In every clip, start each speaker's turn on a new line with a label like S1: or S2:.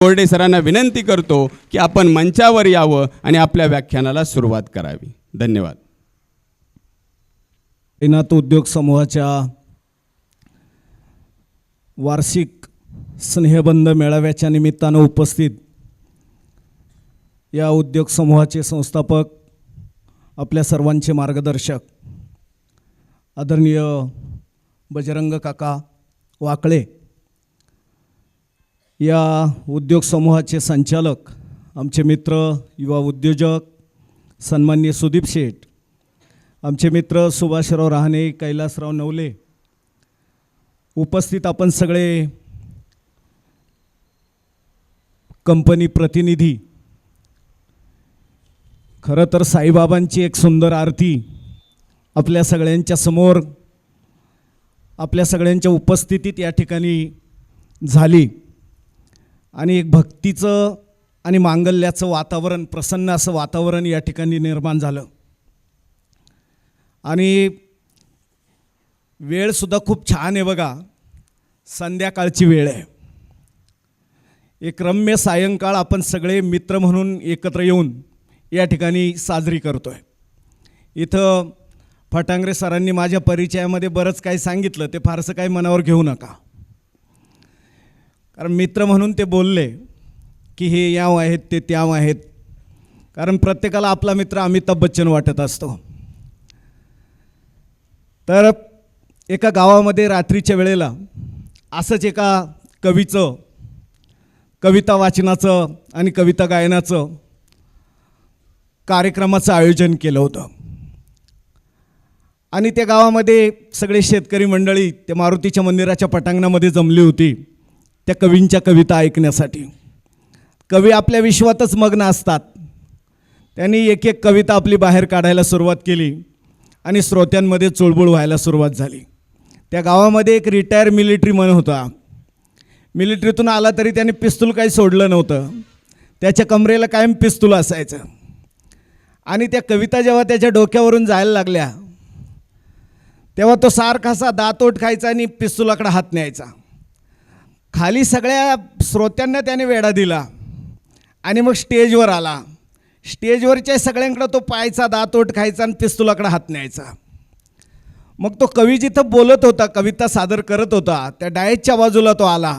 S1: बोर्डे सरांना विनंती करतो की आपण मंचावर यावं आणि आपल्या व्याख्यानाला सुरुवात करावी. धन्यवाद.
S2: साईनाथ उद्योग समूहाच्या वार्षिक स्नेहबंध मेळाव्याच्या निमित्तानं उपस्थित या उद्योग समूहाचे संस्थापक, आपल्या सर्वांचे मार्गदर्शक आदरणीय बजरंग काका वाकळे, या उद्योग समूहाचे संचालक, आमचे मित्र युवा उद्योजक सन्माननीय सुदीप शेठ, आमचे मित्र सुभाषराव रहाणे, कैलासराव नवले, उपस्थित आपण सगळे कंपनी प्रतिनिधी. खरं तर साईबाबांची एक सुंदर आरती आपल्या सगळ्यांच्या समोर, आपल्या सगळ्यांच्या उपस्थितीत या ठिकाणी झाली आणि एक भक्तीचं आणि मांगल्याचं वातावरण, प्रसन्न असं वातावरण या ठिकाणी निर्माण झालं. आणि वेळसुद्धा खूप छान आहे बघा, संध्याकाळची वेळ आहे. एक रम्य सायंकाळ आपण सगळे मित्र म्हणून एकत्र येऊन या ठिकाणी साजरी करतो आहे. इथं फटांगरे सरांनी माझ्या परिचयामध्ये बरंच काही सांगितलं, ते फारसं काही मनावर घेऊ नका, कारण मित्र म्हणून ते बोलले की हे याव आहेत, ते त्याव आहेत, कारण प्रत्येकाला आपला मित्र अमिताभ बच्चन वाटत असतो. तर एका गावामध्ये रात्रीच्या वेळेला असंच एका कवीचं कविता वाचनाचं आणि कविता गायनाचं कार्यक्रमाचं आयोजन केलं होतं. आणि त्या गावामध्ये सगळे शेतकरी मंडळी त्या मारुतीच्या मंदिराच्या पटांगणामध्ये जमली होती त्या कवींच्या कविता ऐकण्यासाठी. कवी आपल्या विश्वातच मग्न असतात. त्यांनी एक एक कविता आपली बाहेर काढायला सुरुवात केली आणि श्रोत्यांमध्ये चुळबुळ व्हायला सुरुवात झाली. त्या गावामध्ये एक रिटायर मिलिटरीमन होता. मिलिटरीतून आला तरी त्याने पिस्तूल काही सोडलं नव्हतं. त्याच्या कमरेला कायम पिस्तूल असायचं. आणि त्या कविता जेव्हा त्याच्या डोक्यावरून जायला लागल्या तेव्हा तो सारखासा दातोट खायचा आणि पिस्तुलाकडे हात न्यायचा. खाली सगळ्या श्रोत्यांना त्याने वेढा दिला आणि मग स्टेजवर आला. स्टेजवरच्या सगळ्यांकडे तो पायचा, दातोट खायचा आणि पिस्तुलाकडे हात न्यायचा. मग तो कवी जिथं बोलत होता, कविता सादर करत होता, त्या डायसच्या बाजूला तो आला.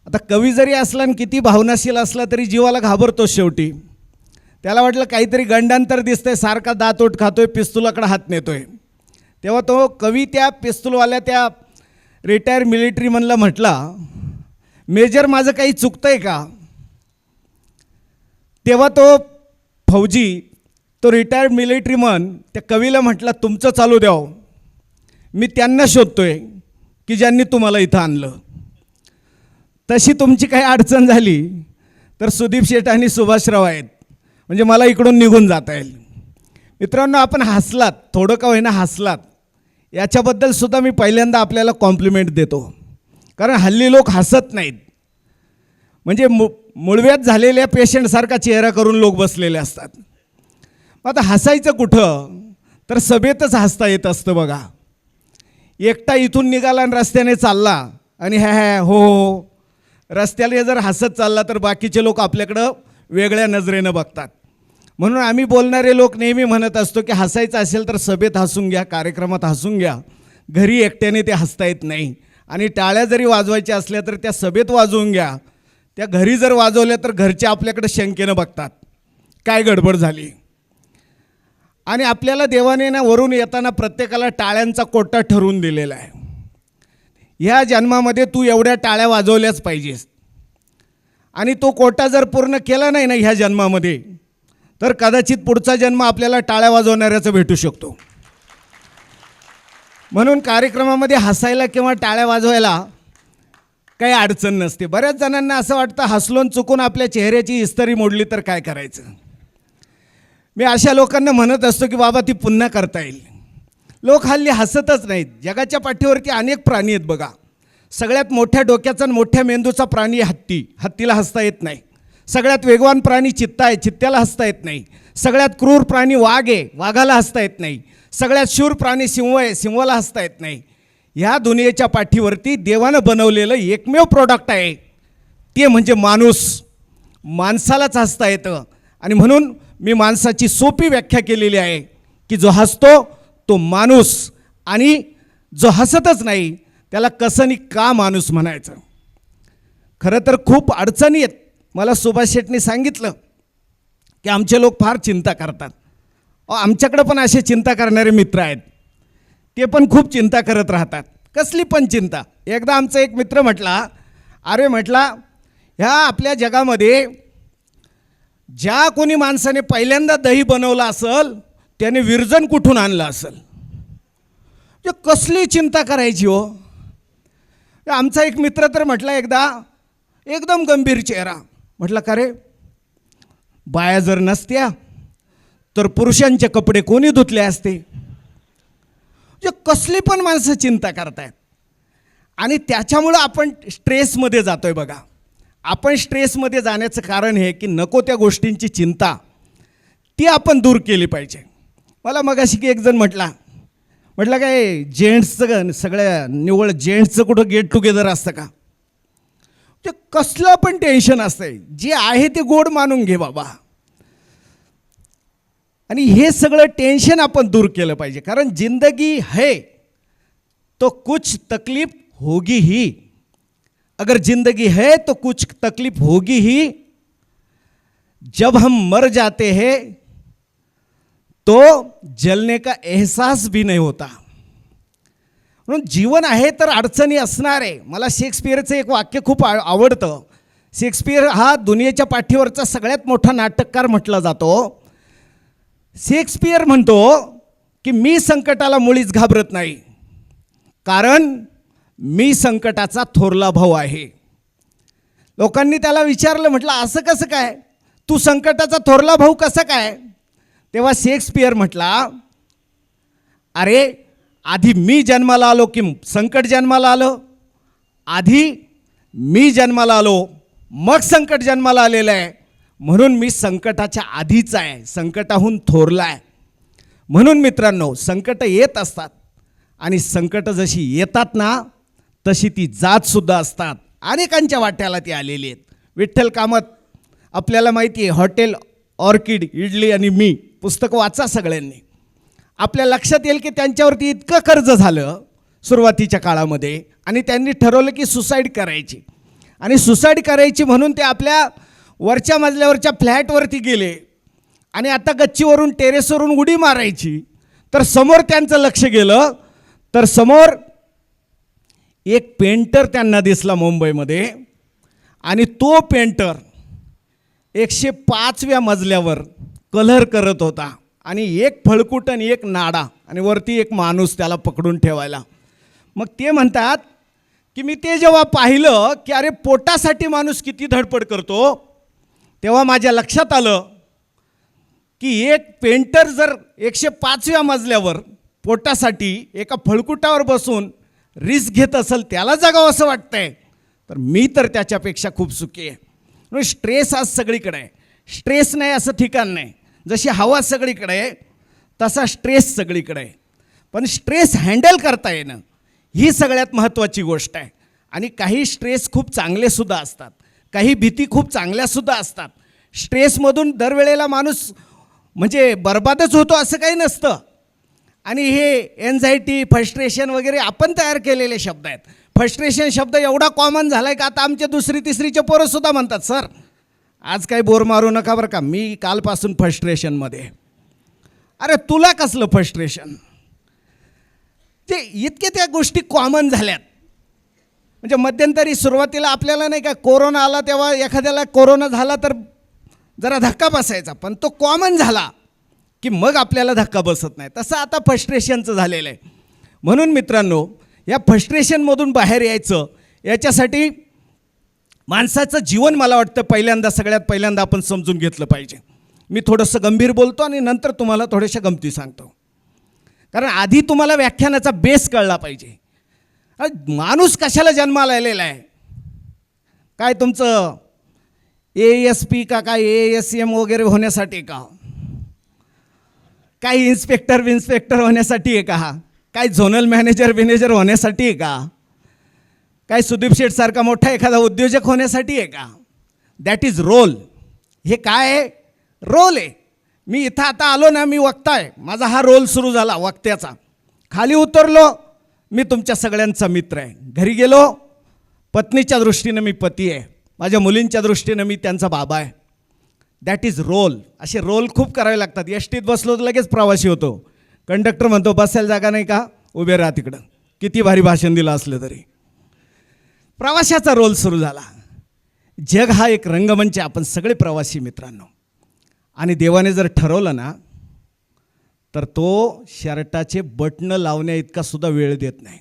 S2: आता कवी जरी असला आणि किती भावनाशील असला तरी जीवाला घाबरतो शेवटी. त्याला वाटलं काहीतरी गंडांतर दिसतंय, सारखा दातोट खातोय, पिस्तुलाकडे हात नेतोय. तेव्हा तो कवी त्या पिस्तूलवाल्या त्या रिटायर मिलिटरीमनला म्हटला, मेजर माझं काही चुकतंय का? तेव्हा तो फौजी, तो रिटायर्ड मिलिटरीमन त्या कवीला म्हटला, तुमचं चालू द्याव, मी त्यांना शोधतोय की ज्यांनी तुम्हाला इथं आणलं. तशी तुमची काही अडचण झाली तर सुदीप शेठ आणि सुभाषराव आहेत, म्हणजे मला इकडून निघून जाता येईल. मित्रांनो, आपण हसलात, थोडं का होईना हसलात, याच्याबद्दल सुद्धा मी पहिल्यांदा आपल्याला कॉम्प्लिमेंट देतो. कारण हल्ली लोक हसत नाहीत. म्हणजे मुळव्याध झालेल्या पेशंटसारखा चेहरा करून लोक बसलेले असतात. आता हसायचं कुठं, तर सभेतच हसता येत असतं बघा. एकटा इथून निघाला आणि रस्त्याने चालला आणि ह्या हो हो रस्त्याला जर हसत चालला तर बाकीचे लोक आपल्याकडं वेगळ्या नजरेनं बघतात. म्हणून आम्ही बोलणारे लोक नेहमी म्हणत असतो की हसायचं असेल तर सभेत हसून घ्या, कार्यक्रमात हसून घ्या, घरी एकट्याने ते हसता येत नाही. आणि टाळ्या जरी वाजवायच्या असल्या तर त्या सभेत वाजवून घ्या. त्या घरी जर वाजवल्या तर घरचे आपल्याकडे शंकेनं बघतात, काय गडबड झाली. आणि आपल्याला देवाने ना वरून येताना प्रत्येकाला टाळ्यांचा कोटा ठरवून दिलेला आहे. ह्या जन्मामध्ये तू एवढ्या टाळ्या वाजवल्याच पाहिजेस. आणि तो कोटा जर पूर्ण केला नाही ना ह्या जन्मामध्ये, तर कदाचित पुढचा जन्म आपल्याला टाळ्या वाजवणाऱ्याचा भेटू शकतो. म्हणून कार्यक्रमामध्ये हसायला किंवा टाळ्या वाजवायला काही अडचण नसते. बऱ्याच जणांना असं वाटतं हसलोन चुकून आपल्या चेहऱ्याची इस्त्री मोडली तर काय करायचं. मी अशा लोकांना म्हणत असतो की बाबा ती पुन्हा करता येईल. लोक हल्ली हसतच नाहीत. जगाच्या पाठीवरती अनेक प्राणी आहेत बघा. सगळ्यात मोठ्या डोक्याचा आणि मोठ्या मेंदूचा प्राणी हत्ती. हत्तीला हसता येत नाही. सगळ्यात वेगवान प्राणी चित्ता आहे. चित्त्याला हसता येत नाही. सगळ्यात क्रूर प्राणी वाघ आहे. वाघाला हसता येत नाही. सगळ्यात शूर प्राणी सिंह आहे. सिंहाला हसता येत नाही. ह्या दुनियेच्या पाठीवरती देवानं बनवलेलं एकमेव प्रोडक्ट आहे ते म्हणजे माणूस. माणसालाच हसता येतं. आणि म्हणून मी माणसाची सोपी व्याख्या केलेली आहे की जो हसतो तो माणूस, आणि जो हसतच नाही त्याला कसं का माणूस म्हणायचं. खरं तर खूप अडचणी आहेत. मला सुभाष शेट्टी सांगितलं की आमचे लोक फार चिंता करतात. आमच्याकडं पण असे चिंता करणारे मित्र आहेत. ते पण खूप चिंता करत राहतात, कसली पण चिंता. एकदा आमचा एक मित्र म्हटला, अरे म्हटला, ह्या आपल्या जगामध्ये ज्या कोणी माणसाने पहिल्यांदा दही बनवलं असेल त्याने विरजन कुठून आणलं असेल. कसली चिंता करायची हो. आमचा एक मित्र तर म्हटला एकदा, एकदम गंभीर चेहरा, म्हटलं का रे, बाया जर नसत्या तर पुरुषांचे कपडे कोणी धुतले असते. कसली पण माणसं चिंता करतायत. आणि त्याच्यामुळं आपण स्ट्रेसमध्ये जातोय. बघा, आपण स्ट्रेसमध्ये जाण्याचं कारण हे की नको त्या गोष्टींची चिंता ती आपण दूर केली पाहिजे. मला मगाशी एक जण म्हटलं काय जेंट्सचं सगळ्या निव्वळ जेंट्सचं कुठं गेट टुगेदर असतं का. ते कसलं पण टेन्शन असतंय. जे आहे ते गोड मानून घे बाबा. आणि हे सगळं टेन्शन आपण दूर केलं पाहिजे. कारण जिंदगी है तो कुछ तकलीफ होगी ही. अगर जिंदगी है तो कुछ तकलीफ होगी ही. जब हम मर जाते हैं तो जलने का एहसास भी नहीं होता. म्हणून जीवन आहे तर अडचणी असणार आहे. मला शेक्सपियरचं एक वाक्य खूप आवडतं. शेक्सपियर हा दुनियेच्या पाठीवरचा सगळ्यात मोठा नाटककार म्हटला जातो. शेक्सपियर म्हणतो की मी संकटाला मुळीच घाबरत नाही, कारण मी संकटाचा थोरला भाऊ आहे. लोकांनी त्याला विचारलं, म्हटलं असं कसं काय, तू संकटाचा थोरला भाऊ कसा काय. तेव्हा शेक्सपियर म्हटला, अरे आधी मी जन्माला आलो की संकट जन्माला आलं. आधी मी जन्माला आलो मग संकट जन्माला आलेलं आहे. म्हणून मी संकटाच्या आधीच आहे, संकटाहून थोरला आहे. म्हणून मित्रांनो, संकट येत असतात आणि संकट जशी येतात ना तशी ती जातसुद्धा असतात. अनेकांच्या वाट्याला ती आलेली आहेत. विठ्ठल कामत, आपल्याला माहिती आहे, हॉटेल ऑर्किड, इडली आणि मी पुस्तकं वाचा सगळ्यांनी. आपल्या लक्षात येईल की त्यांच्यावरती इतकं कर्ज झालं सुरुवातीच्या काळामध्ये आणि त्यांनी ठरवलं की सुसाईड करायची. आणि सुसाईड करायची म्हणून ते आपल्या वरच्या मजल्यावरच्या फ्लॅटवरती गेले आणि आता गच्चीवरून टेरेसवरून उडी मारायची. तर समोर त्यांचं लक्ष गेलं, तर समोर एक पेंटर त्यांना दिसला मुंबईमध्ये. आणि तो पेंटर 105व्या मजल्यावर कलर करत होता. आणि एक फळकूट आणि एक नाडा आणि वरती एक माणूस त्याला पकडून ठेवायला. मग ते म्हणतात की मी ते जेव्हा पाहिलं की अरे पोटासाठी माणूस किती धडपड करतो, तेव्हा माझ्या लक्षात आलं की एक पेंटर जर 105व्या मजल्यावर पोटासाठी एका फळकुटावर बसून रिस्क घेत असेल, त्याला जगावं असं वाटतंय, तर मी तर त्याच्यापेक्षा खूप सुखी आहे. म्हणून स्ट्रेस आज सगळीकडे आहे. स्ट्रेस नाही असं ठिकाण नाही. जशी हवा सगळीकडे आहे तसा स्ट्रेस सगळीकडे आहे. पण स्ट्रेस हँडल करता येणं ही सगळ्यात महत्त्वाची गोष्ट आहे. आणि काही स्ट्रेस खूप चांगलेसुद्धा असतात, काही भीती खूप चांगल्यासुद्धा असतात. स्ट्रेसमधून दरवेळेला माणूस म्हणजे बरबादच होतो असं काही नसतं. आणि हे एन्झायटी, फ्रस्ट्रेशन वगैरे आपण तयार केलेले शब्द आहेत. फ्रस्ट्रेशन शब्द एवढा कॉमन झाला आहे का आता आमचे दुसरी तिसरीचे पोरंसुद्धा म्हणतात, सर आज काही बोर मारू नका बरं का, मी कालपासून फ्रस्ट्रेशनमध्ये. अरे तुला कसलं फ्रस्ट्रेशन. ते इतके त्या गोष्टी कॉमन झाल्यात. म्हणजे मध्यंतरी सुरुवातीला आपल्याला नाही का कोरोना आला तेव्हा एखाद्याला कोरोना झाला तर जरा धक्का बसायचा, पण तो कॉमन झाला की मग आपल्याला धक्का बसत नाही. तसं आता फ्रस्ट्रेशनचं झालेलं आहे. म्हणून मित्रांनो, या फ्रस्ट्रेशनमधून बाहेर यायचं, याच्यासाठी माणसाचं जीवन मला वाटतं सगळ्यात पहिल्यांदा आपण समजून घेतलं पाहिजे. मी थोडंसं गंभीर बोलतो आणि नंतर तुम्हाला थोड्याशा गमती सांगतो. कारण आधी तुम्हाला व्याख्यानाचा बेस कळला पाहिजे. माणूस कशाला जन्माला आलेला आहे. काय तुमचं ASP का काय ASM वगैरे होण्यासाठी का, काय इन्स्पेक्टर होण्यासाठी आहे का, काय झोनल मॅनेजर होण्यासाठी आहे का. काय सुदीप शेठ सारखा मोठा एखादा उद्योजक होण्यासाठी आहे का? That is role. हे काय आहे? रोल आहे. मी इथं आता आलो ना, मी वक्ता आहे, माझा हा रोल सुरू झाला वक्त्याचा. खाली उतरलो, मी तुमच्या सगळ्यांचा मित्र आहे. घरी गेलो, पत्नीच्या दृष्टीनं मी पती आहे, माझ्या मुलींच्या दृष्टीनं मी त्यांचा बाबा आहे. That is role. असे रोल खूप करावे लागतात. एस टीत बसलो तर लगेच प्रवासी होतो. कंडक्टर म्हणतो बसायला जागा नाही का, उभे राहा तिकडं, किती भारी भाषण दिलं असलं तरी. प्रवाशाचा रोल सुरू झाला. जग हा एक रंगमंच आहे, आपण सगळे प्रवासी मित्रांनो. आणि देवाने जर ठरवलं ना, तर तो शर्टाचे बटणं लावण्या इतका सुद्धा वेळ देत नाही.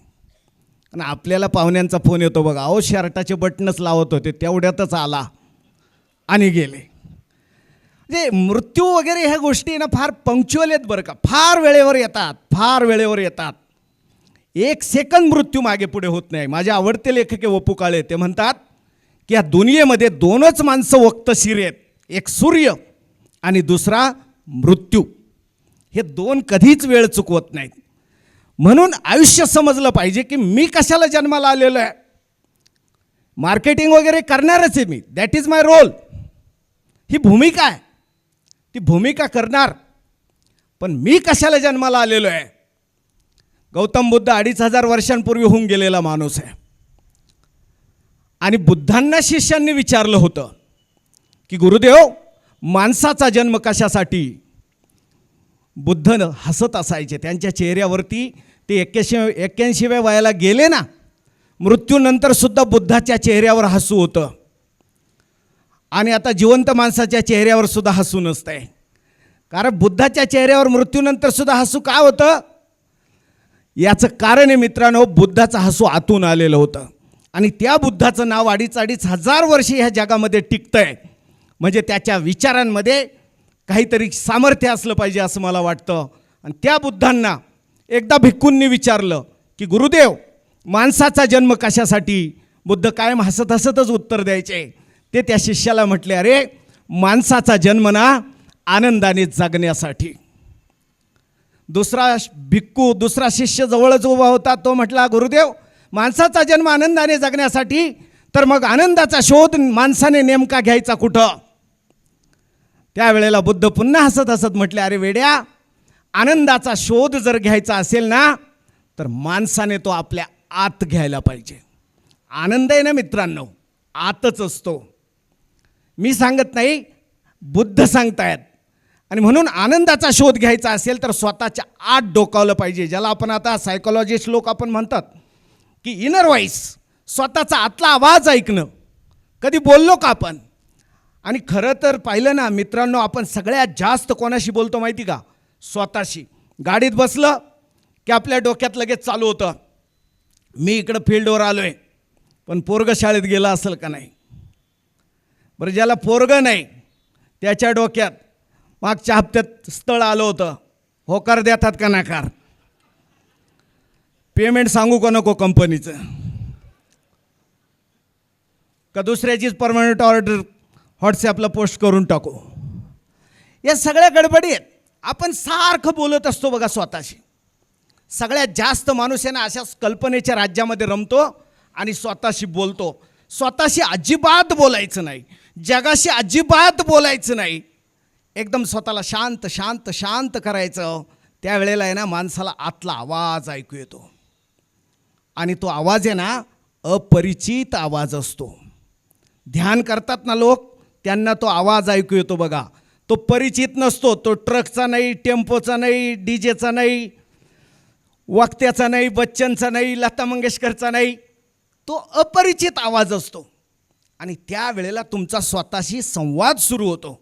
S2: आणि आपल्याला पाहुण्यांचा फोन येतो बघा, अहो शर्टाचे बटणच लावत होते, तेवढ्यातच आला आणि गेले. म्हणजे मृत्यू वगैरे ह्या गोष्टी ना फार पंक्च्युअल आहेत बरं का, फार वेळेवर येतात, फार वेळेवर येतात. एक सेकंद मृत्यू मागे पुढे होत नाही. माझे आवडते लेखक आहे वपू काळे, ते म्हणतात की या दुनियेमध्ये दोनच माणसं वक्तशीर आहेत, एक सूर्य आणि दुसरा मृत्यू. हे दोन कधीच वेळ चुकवत नाहीत. म्हणून आयुष्य समजलं पाहिजे की मी कशाला जन्माला आलेलो आहे. मार्केटिंग वगैरे करणारच आहे मी, दॅट इज माय रोल. ही भूमिका आहे, ती भूमिका करणार. पण मी कशाला जन्माला आलेलो आहे? गौतम बुद्ध 2500 वर्षांपूर्वी होऊन गेलेला माणूस आहे. आणि बुद्धांना शिष्यांनी विचारलं होतं की गुरुदेव, माणसाचा जन्म कशासाठी? बुद्ध हसत असायचे. त्यांच्या चेहऱ्यावरती ते 81व्या वयाला गेले ना, मृत्यूनंतर सुद्धा बुद्धाच्या चेहऱ्यावर हसू होतं. आणि आता जिवंत माणसाच्या चेहऱ्यावर सुद्धा हसू नसतंय. कारण बुद्धाच्या चेहऱ्यावर मृत्यूनंतर सुद्धा हसू का होतं? याचं कारण आहे मित्रांनो, बुद्धाचं हसू आतून आलेलं होतं. आणि त्या बुद्धाचं नाव 2,500 वर्षे ह्या जगामध्ये टिकतंय. म्हणजे त्याच्या विचारांमध्ये काहीतरी सामर्थ्य असलं पाहिजे असं मला वाटतं. आणि त्या बुद्धांना एकदा भिक्खूंनी विचारलं की गुरुदेव, माणसाचा जन्म कशासाठी? बुद्ध कायम हसत हसतच उत्तर द्यायचे. ते त्या शिष्याला म्हटले, अरे माणसाचा जन्म ना आनंदाने जगण्यासाठी. दुसरा भिक्खू, दुसरा शिष्य जवळच उभा होता, तो म्हटला गुरुदेव, माणसाचा जन्म आनंदाने जगण्यासाठी, तर मग आनंदाचा शोध माणसाने नेमका घ्यायचा कुठं? त्यावेळेला बुद्ध पुन्हा हसत हसत म्हटले, अरे वेड्या, आनंदाचा शोध जर घ्यायचा असेल ना, तर माणसाने तो आपल्या आत घ्यायला पाहिजे. आनंद आहे ना मित्रांनो, आतच असतो. मी सांगत नाही, बुद्ध सांगतायत. आणि म्हणून आनंदाचा शोध घ्यायचा असेल तर स्वतःच्या आत डोकावलं पाहिजे. ज्याला आपण आता सायकोलॉजिस्ट लोक आपण म्हणतात की इनर व्हॉइस, स्वतःचा आतला आवाज ऐकणं. कधी बोललो का आपण? आणि खरं तर पाहिलं ना मित्रांनो, आपण सगळ्यात जास्त कोणाशी बोलतो माहिती का? स्वतःशी. गाडीत बसलं की आपल्या डोक्यात लगेच चालू होतं, मी इकडं फील्डवर आलो आहे, पण पोरगं शाळेत गेला असेल का नाही? बरं, ज्याला पोरगं नाही त्याच्या डोक्यात मागच्या हप्त्यात स्थळ आलं होतं, होकार देतात का नाकार? पेमेंट सांगू का नको कंपनीचं? का दुसऱ्याचीच परमनंट ऑर्डर व्हॉट्सॲपला पोस्ट करून टाकू? या सगळ्या गडबडी आहेत. आपण सारखं बोलत असतो बघा स्वतःशी. सगळ्यात जास्त माणूस आहे ना अशाच कल्पनेच्या राज्यामध्ये रमतो आणि स्वतःशी बोलतो. स्वतःशी अजिबात बोलायचं नाही, जगाशी अजिबात बोलायचं नाही. एकदम स्वतःला शांत शांत शांत करायचं. त्यावेळेला आहे ना माणसाला आतला आवाज ऐकू येतो. आणि तो आवाज आहे ना अपरिचित आवाज असतो. ध्यान करतात ना लोक, त्यांना तो आवाज ऐकू येतो बघा. तो परिचित नसतो. तो ट्रकचा नाही, टेम्पोचा नाही, डीजेचा नाही, वक्त्याचा नाही, बच्चनचा नाही, लता मंगेशकरचा नाही. तो अपरिचित आवाज असतो. आणि त्यावेळेला तुमचा स्वतःशी संवाद सुरू होतो.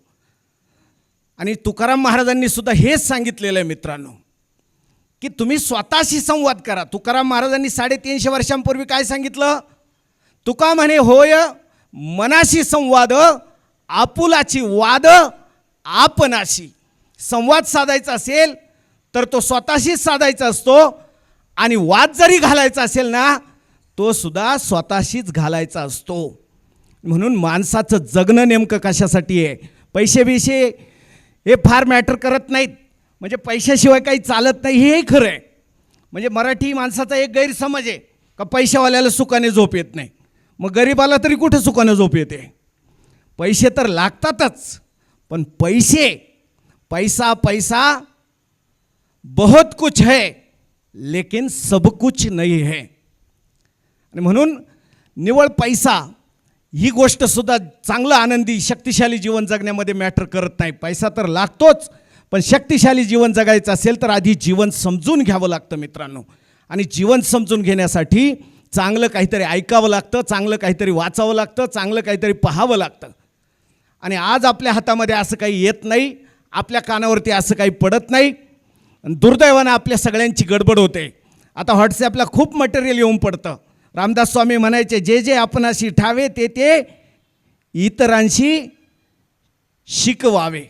S2: आणि तुकाराम महाराजांनी सुद्धा हेच सांगितलेलं आहे मित्रांनो, की तुम्ही स्वतःशी संवाद करा. तुकाराम महाराजांनी 350 वर्षांपूर्वी काय सांगितलं? तुका म्हणे होय मनाशी संवाद, आपुलाची वाद आपणाशी. संवाद साधायचा असेल तर तो स्वतःशीच साधायचा असतो. आणि वाद जरी घालायचा असेल ना, तो सुद्धा स्वतःशीच घालायचा असतो. म्हणून माणसाचं जगणं नेमकं कशासाठी आहे? पैसे बिशे हे फार मॅटर करत नाहीत. म्हणजे पैशाशिवाय काही चालत नाही, हेही खरं आहे. म्हणजे मराठी माणसाचा एक गैरसमज आहे का पैशावाल्याला सुखाने झोप येत नाही? मग गरीबाला तरी कुठं सुखाने झोप येते? पैसे तर लागतातच, पण पैसा पैसा बहुत कुछ है लेकिन सब कुछ नहीं है. आणि म्हणून निव्वळ पैसा ही गोष्टसुद्धा चांगलं आनंदी शक्तिशाली जीवन जगण्यामध्ये मॅटर करत नाही. पैसा तर लागतोच, पण शक्तिशाली जीवन जगायचं असेल तर आधी जीवन समजून घ्यावं लागतं मित्रांनो. आणि जीवन समजून घेण्यासाठी चांगलं काहीतरी ऐकावं लागतं, चांगलं काहीतरी वाचावं लागतं, चांगलं काहीतरी पाहावं लागतं. आणि आज आपल्या हातामध्ये असं काही येत नाही, आपल्या कानावरती असं काही पडत नाही. दुर्दैवानं आपल्या सगळ्यांची गडबड होते. आता व्हॉट्सॲपला खूप मटेरियल येऊन पडतं. रामदास स्वामी म्हणायचे, जे जे आपणाशी ठावे ते ते इतरांशी शिकवावे,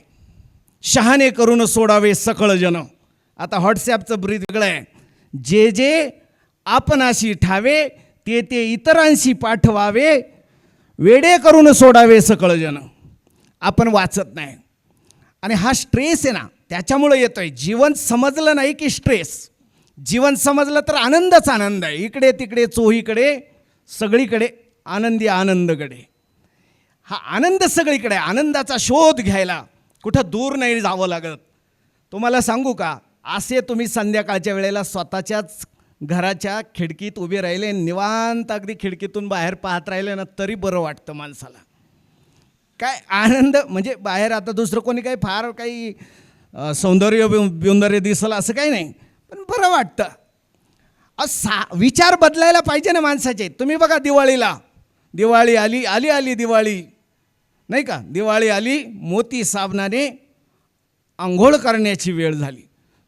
S2: शहाणे करून सोडावे सकळ जन. आता व्हॉट्सॲपचं ब्रीद वेगळं आहे. जे जे आपणाशी ठावे ते ते इतरांशी पाठवावे, वेडे करून सोडावे सकळ जन. आपण वाचत नाही. आणि हा स्ट्रेस आहे ना, त्याच्यामुळे येतो आहे. जीवन समजलं नाही की स्ट्रेस, जीवन समजलं तर आनंदच आनंद आहे. इकडे तिकडे चोहीकडे सगळीकडे आनंदी आनंदकडे. हा आनंद सगळीकडे आहे. आनंदाचा शोध घ्यायला कुठं दूर नाही जावं लागत. तुम्हाला सांगू का, असे तुम्ही संध्याकाळच्या वेळेला स्वतःच्याच घराच्या खिडकीत उभे राहिले, निवांत अगदी खिडकीतून बाहेर पाहत राहिले ना, तरी बरं वाटतं माणसाला. काय आनंद म्हणजे बाहेर आता दुसरं कोणी काही फार काही सौंदर्य दिसलं असं काही नाही, पण बरं वाटतं. विचार बदलायला पाहिजे ना माणसाचे. तुम्ही बघा दिवाळी आली दिवाळी, नाही का? दिवाळी आली, मोती साबणाने आंघोळ करण्याची वेळ झाली.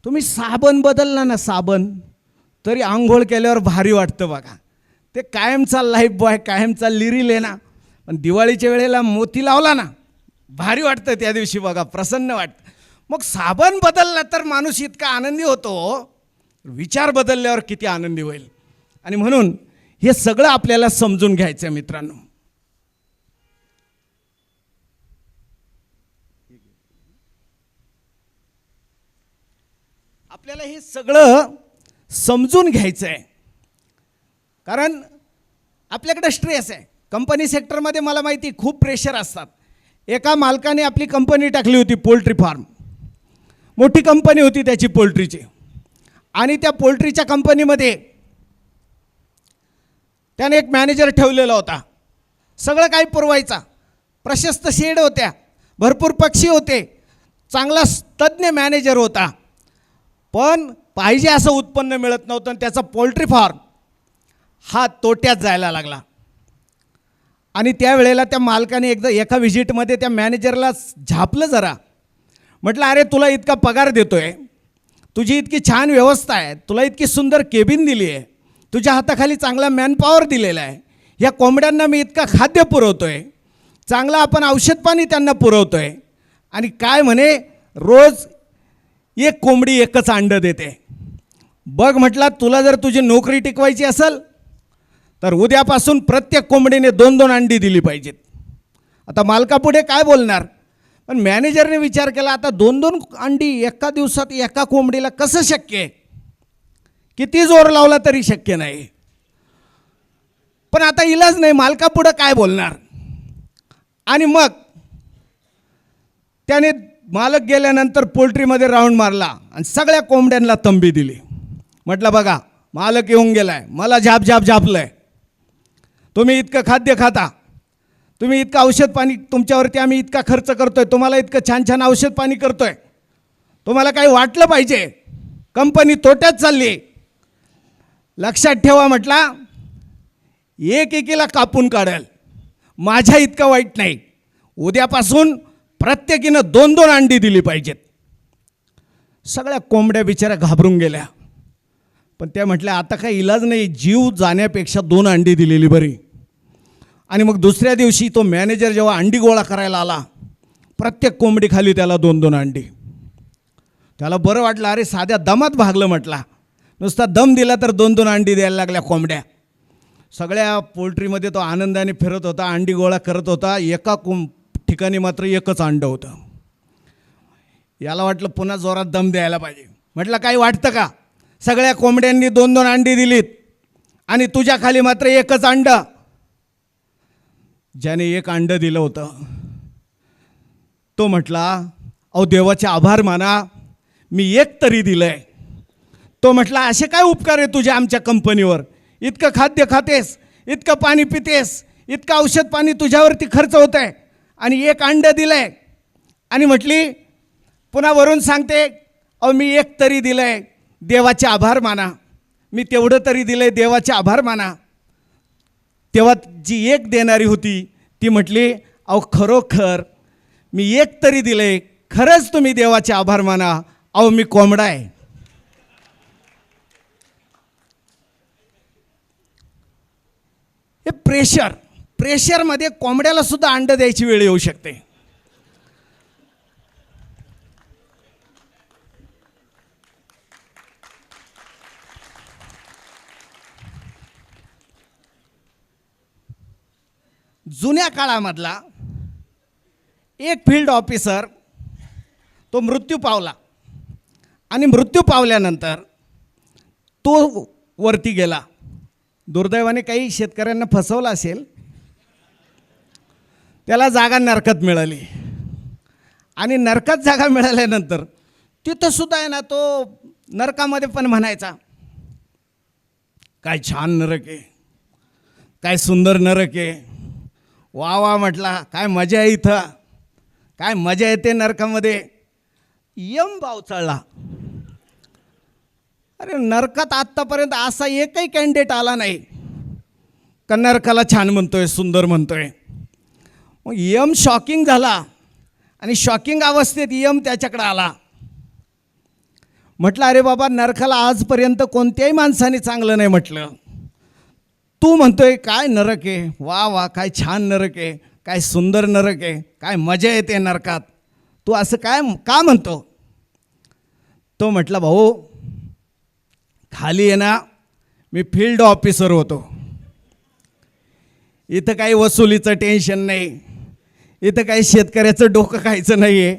S2: तुम्ही साबण बदलला ना, साबण, तरी आंघोळ केल्यावर भारी वाटतं बघा. ते कायमचा लाईफ बॉय, कायमचा लिरिल आहे ना. पण दिवाळीच्या वेळेला मोती लावला ना, भारी वाटतं त्या दिवशी बघा, प्रसन्न वाटतं. मग साबण बदलला तर माणूस इतका आनंदी होतो, विचार बदलल्यावर किती आनंदी होईल. आणि म्हणून हे सगळं आपल्याला समजून घ्यायचं आहे मित्रांनो. आपल्याला हे सगळं समजून घ्यायचं आहे. कारण आपल्याकडे स्ट्रेस आहे. कंपनी सेक्टरमध्ये मला माहिती खूप प्रेशर असतात. एका मालकाने आपली कंपनी टाकली होती, पोल्ट्री फार्म, मोठी कंपनी होती त्याची पोल्ट्रीची. आणि त्या पोल्ट्रीच्या कंपनीमध्ये त्याने एक मॅनेजर ठेवलेला होता. सगळं काही पुरवायचा, प्रशस्त शेड होत्या, भरपूर पक्षी होते, चांगला तज्ज्ञ मॅनेजर होता. पण पाहिजे असं उत्पन्न मिळत नव्हतं. आणि त्याचा पोल्ट्री फार्म हा तोट्यात जायला लागला. आणि त्यावेळेला त्या मालकाने एका व्हिजिटमध्ये त्या मॅनेजरला झापलं जरा. म्हटलं, अरे तुला इतका पगार देतोय, तुझी इतकी छान व्यवस्था आहे, तुला इतकी सुंदर केबिन दिली आहे, तुझ्या हाताखाली चांगला मॅनपॉवर दिलेला आहे, ह्या कोंबड्यांना मी इतका खाद्य पुरवतोय, चांगलं आपण औषधपाणी त्यांना पुरवतोय, आणि काय म्हणे, रोज एक कोंबडी एकच अंडं देते. बघ म्हटला, तुला जर तुझी नोकरी टिकवायची असेल तर उद्यापासून प्रत्येक कोंबडीने 2-2 अंडी दिली पाहिजेत. आता मालकापुढे काय बोलणार? पण मॅनेजरने विचार केला, आता 2-2 अंडी एका दिवसात एका कोंबडीला कसं शक्य आहे? किती जोर लावला तरी शक्य नाही. पण आता इलाज नाही, मालकापुढं काय बोलणार? आणि मग त्याने मालक गेल्यानंतर पोल्ट्रीमध्ये राऊंड मारला आणि सगळ्या कोंबड्यांना तंबी दिली. म्हटलं, बघा मालक येऊन गेलाय, मला झापलंय, तुम्ही इतकं खाद्य खाता, तुम्ही इतकं औषध पाणी, तुमच्यावरती आम्ही इतका खर्च करतोय, तुम्हाला इतकं छान छान औषध पाणी करतोय, तुम्हाला काही वाटलं पाहिजे, कंपनी तोट्यात चालली. लक्षात ठेवा म्हटला, एकेकीला कापून काढेल, माझ्या इतकं वाईट नाही, उद्यापासून प्रत्येकीनं 2-2 अंडी दिली पाहिजेत. सगळ्या कोंबड्या बिचाऱ्या घाबरून गेल्या. पण त्या म्हटल्या, आता काही इलाज नाही, जीव जाण्यापेक्षा 2 अंडी दिलेली बरी. आणि मग दुसऱ्या दिवशी तो मॅनेजर जेव्हा अंडी गोळा करायला आला, प्रत्येक कोंबडी खाली त्याला 2-2 अंडी. त्याला बरं वाटलं, अरे साध्या दमात भागलं म्हटला, नुसता दम दिला तर 2-2 अंडी द्यायला लागल्या कोंबड्या. सगळ्या पोल्ट्रीमध्ये तो आनंदाने फिरत होता, अंडी गोळा करत होता. एका ठिकाणी मात्र एकच अंडं होतं. याला वाटलं पुन्हा जोरात दम द्यायला पाहिजे. म्हटलं, काही वाटतं का? सगळ्या कोंबड्यांनी 2-2 अंडी दिलीत आणि तुझ्या खाली मात्र एकच अंड. ज्याने एक अंड दिलं होतं तो म्हटला, अहो देवाचे आभार माना, मी एक तरी दिलंय. तो म्हटला, असे काय उपकार आहे तुझ्या आमच्या कंपनीवर? इतकं खाद्य खातेस, इतकं पाणी पितेस, इतकं औषध पाणी तुझ्यावरती खर्च होत आहे आणि एक अंड दिलंय. आणि म्हटली, पुन्हा वरून सांगते, अहो मी एक तरी दिलंय, देवाचे आभार माना. मी तेवढं तरी दिलंय, देवाचे आभार माना. तेव्हा जी एक देणारी होती ती म्हटली, अहो खरोखर मी एक तरी दिलंय, खरंच तुम्ही देवाचे आभार माना. अहो मी कोंबडा आहे. हे प्रेशरमध्ये कोंबड्याला सुद्धा अंड द्यायची वेळ येऊ शकते. जुन्या काळामधला एक फील्ड ऑफिसर तो मृत्यू पावला आणि मृत्यू पावल्यानंतर तो वरती गेला. दुर्दैवाने काही शेतकऱ्यांना फसवलं असेल, त्याला जागा नरकात मिळाली आणि नरकात जागा मिळाल्यानंतर तिथं सुद्धा आहे ना, तो नरकामध्ये पण म्हणायचा, काय छान नरक आहे, काय सुंदर नरक आहे, वा वा म्हटला, काय मजा आहे इथं, काय मजा येते नरकामध्ये. यम भाव चढला. अरे नरकात आत्तापर्यंत असा एकही कॅन्डिडेट आला नाही का नरकाला छान म्हणतोय, सुंदर म्हणतोय. मग यम शॉकिंग झाला आणि शॉकिंग अवस्थेत यम त्याच्याकडे आला. म्हटलं, अरे बाबा, नरकाला आजपर्यंत कोणत्याही माणसाने चांगलं नाही म्हटलं, तू म्हणतोय काय नरक आहे, वा वा काय छान नरक आहे, काय सुंदर नरक आहे, काय मजा येते नरकात, तू असं काय का म्हणतो? तो म्हटला, भाऊ खाली आहे ना मी फील्ड ऑफिसर होतो, इथं काही वसुलीचं टेन्शन नाही, इथं काही शेतकऱ्याचं डोकं खायचं नाही आहे,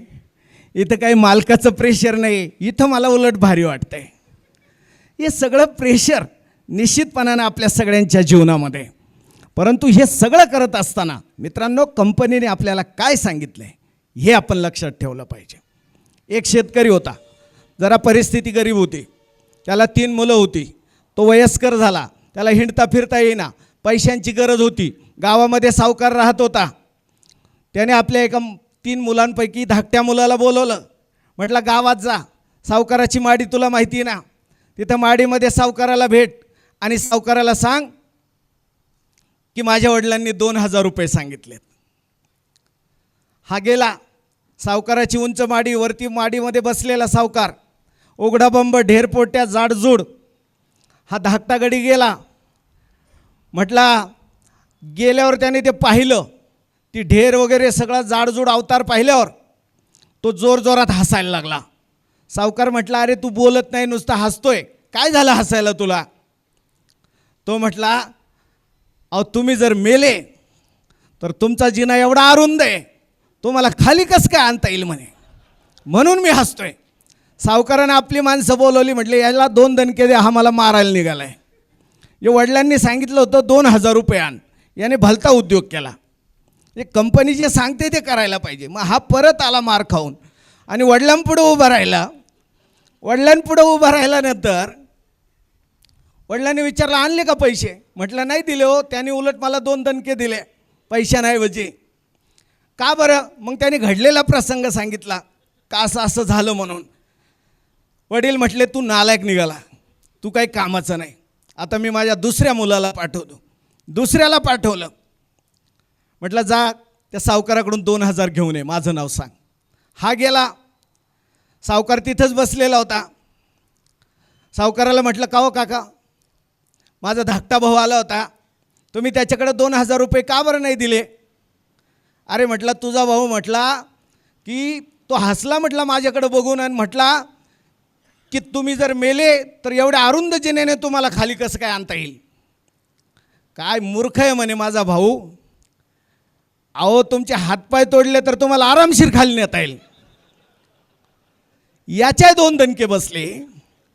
S2: इथं काही मालकाचं प्रेशर नाही, इथं मला उलट भारी वाटतं आहे. हे सगळं प्रेशर निश्चितपणानं आपल्या सगळ्यांच्या जीवनामध्ये. परंतु हे सगळं करत असताना मित्रांनो, कंपनीने आपल्याला काय सांगितलं आहे हे आपण लक्षात ठेवलं पाहिजे. एक शेतकरी होता, जरा परिस्थिती गरीब होती, त्याला 3 मुलं होती, तो वयस्कर झाला, त्याला हिंडता फिरता येईना, पैशांची गरज होती, गावामध्ये सावकार राहत होता. त्याने आपल्या एका 3 मुलांपैकी धाकट्या मुलाला बोलवलं. म्हटलं, गावात जा, सावकाराची माडी तुला माहिती ना, तिथं माडीमध्ये सावकाराला भेट आणि सावकाराला सांग की माझ्या वडिलांनी 2000 रुपये सांगितलेत. हा गेला, सावकाराची उंच माडी, वरती माडीमध्ये बसलेला सावकार, उघडाबंब, ढेरपोट्या, जाडजूड. हा धाकटा गडी गेला. म्हटला, गेल्यावर त्याने ते पाहिलं, ती ढेर वगैरे सगळा जाडजूड अवतार पाहिल्यावर तो जोरजोरात हसायला लागला. सावकार म्हटला, अरे तू बोलत नाही, नुसतं हसतोय, काय झालं हसायला तुला? तो म्हटला, अहो तुम्ही जर मेले तर तुमचा जिना एवढा अरुंद आहे, तो मला खाली कसं काय आणता येईल म्हणे, म्हणून मी हसतोय. सावकारानं आपली माणसं बोलवली, म्हटले याला 2 दणके दे, हा मला मारायला निघाला आहे. जे वडिलांनी सांगितलं होतं 2000 रुपये आण, याने भलता उद्योग केला. जे कंपनी जे सांगते ते करायला पाहिजे. मग हा परत आला मार खाऊन आणि वडिलांपुढं उभा राहिला. वडिलांपुढं उभा राहिल्यानंतर वडिलांनी विचारलं, आणले का पैसे? म्हटलं नाही दिले हो, त्याने उलट मला 2 दणके दिले पैशांऐवजी. का बरं? मग त्याने घडलेला प्रसंग सांगितला का असं असं झालं म्हणून. वडील म्हटले, तू नालायक निघाला, तू काही कामाचं नाही, आता मी माझ्या दुसऱ्या मुलाला पाठवतो. दुसऱ्याला पाठवलं. म्हटलं जा त्या सावकाराकडून 2000 घेऊन ये, माझं नाव सांग. हा गेला. सावकार तिथंच बसलेला होता. सावकाराला म्हटलं, का हो काका, माझा धाकटा भाऊ आला होता, तुम्ही त्याच्याकडे 2000 रुपये का बरं नाही दिले? अरे म्हटलं, तुझा भाऊ म्हटला की तो हसला म्हटला माझ्याकडे बघून आणि म्हटला की तुम्ही जर मेले तर एवढ्या अरुंद जिनेने तुम्हाला खाली कसं काय आणता येईल? काय मूर्ख आहे म्हणे माझा भाऊ. अहो तुमचे हातपाय तोडले तर तुम्हाला आरामशीर खाली नेता येईल. याच्या 2 दणके बसले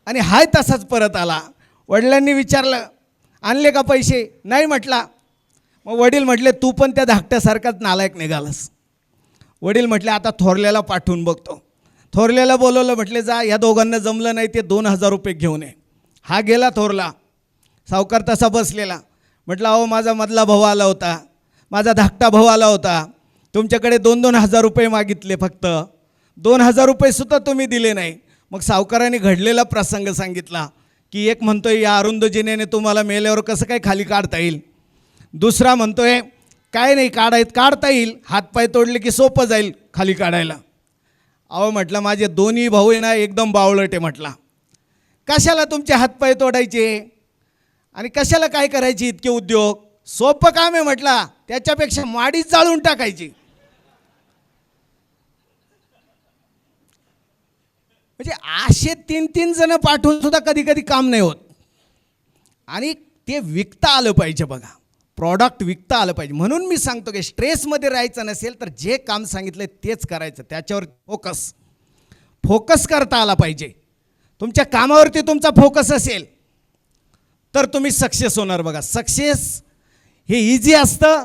S2: आणि हाय तसाच परत आला. वडिलांनी विचारलं, आणले का पैसे? नाही म्हटला. मग वडील म्हटले तू पण त्या धाकट्यासारखाच नालायक निघालास. वडील म्हटले आता थोरल्याला पाठवून बघतो. थोरल्याला बोलवलं, म्हटले जा या दोघांना जमलं नाही ते 2,000 रुपये घेऊन ये. हा गेला थोरला. सावकार तसा बसलेला. म्हटलं अहो माझा मधला भाऊ आला होता, माझा धाकटा भाऊ आला होता, तुमच्याकडे 2-2 हजार रुपये मागितले, फक्त 2,000 रुपयेसुद्धा तुम्ही दिले नाही. मग सावकाराने घडलेला प्रसंग सांगितला की एक म्हणतोय या अरुंद जिनेने तुम्हाला मेल्यावर कसं काय खाली काढता येईल. दुसरा म्हणतोय काय नाही काढता येईल, हातपाय तोडले की सोपं जाईल खाली काढायला. अहो म्हटलं माझे दोन्ही भाऊ आहे ना एकदम बावळट आहे. म्हटला कशाला तुमचे हातपाय तोडायचे आणि कशाला काय करायचे इतके उद्योग, सोपं काम आहे म्हटला, त्याच्यापेक्षा माडीच जाळून टाकायची. म्हणजे असे 3-3 जण पाठवून सुद्धा कधी कधी काम नाही होत. आणि ते विकता आलं पाहिजे बघा, प्रॉडक्ट विकता आलं पाहिजे. म्हणून मी सांगतो की स्ट्रेसमध्ये राहायचं नसेल तर जे काम सांगितलं तेच करायचं, त्याच्यावर फोकस करता आला पाहिजे. तुमच्या कामावरती तुमचा फोकस असेल तर तुम्ही सक्सेस होणार. बघा सक्सेस हे इझी असतं,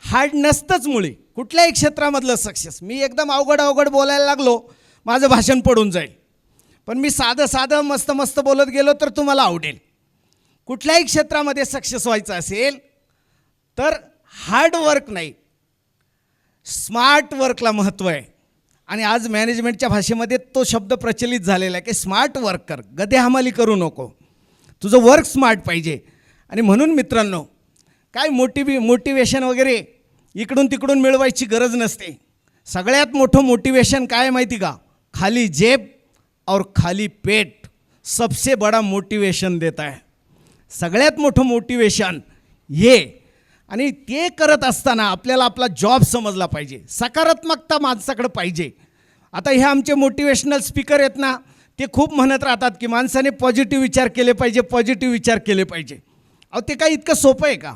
S2: हार्ड नसतंच मुळी कुठल्याही क्षेत्रामधलं सक्सेस. मी एकदम अवघड बोलायला लागलो माझं भाषण पडून जाईल, पण मी साधं मस्त बोलत गेलो तर तुम्हाला आवडेल. कुठल्याही क्षेत्रामध्ये सक्सेस व्हायचं असेल तर हार्ड वर्क नाही, स्मार्ट वर्कला महत्त्व आहे. आणि आज मॅनेजमेंटच्या भाषेमध्ये तो शब्द प्रचलित झालेला आहे की स्मार्ट वर्क कर, गधे हमाली करू नको, तुझं वर्क स्मार्ट पाहिजे. आणि म्हणून मित्रांनो काय मोटिवेशन वगैरे इकडून तिकडून मिळवायची गरज नसते. सगळ्यात मोठं मोटिवेशन काय माहिती का? खाली जेब और खाली पेट सबसे बड़ा मोटिवेशन देता है. सगळ्यात मोठं मोटिवेशन ये. आणि ते करत असताना आपल्याला आपला जॉब समजला पाहिजे, सकारात्मकता माणसाकडे पाहिजे. आता हे आमचे मोटिवेशनल स्पीकर आहेत ना, ते खूप म्हणत राहतात की माणसाने पॉझिटिव्ह विचार केले पाहिजे. अहो ते काय इतकं सोपं आहे का?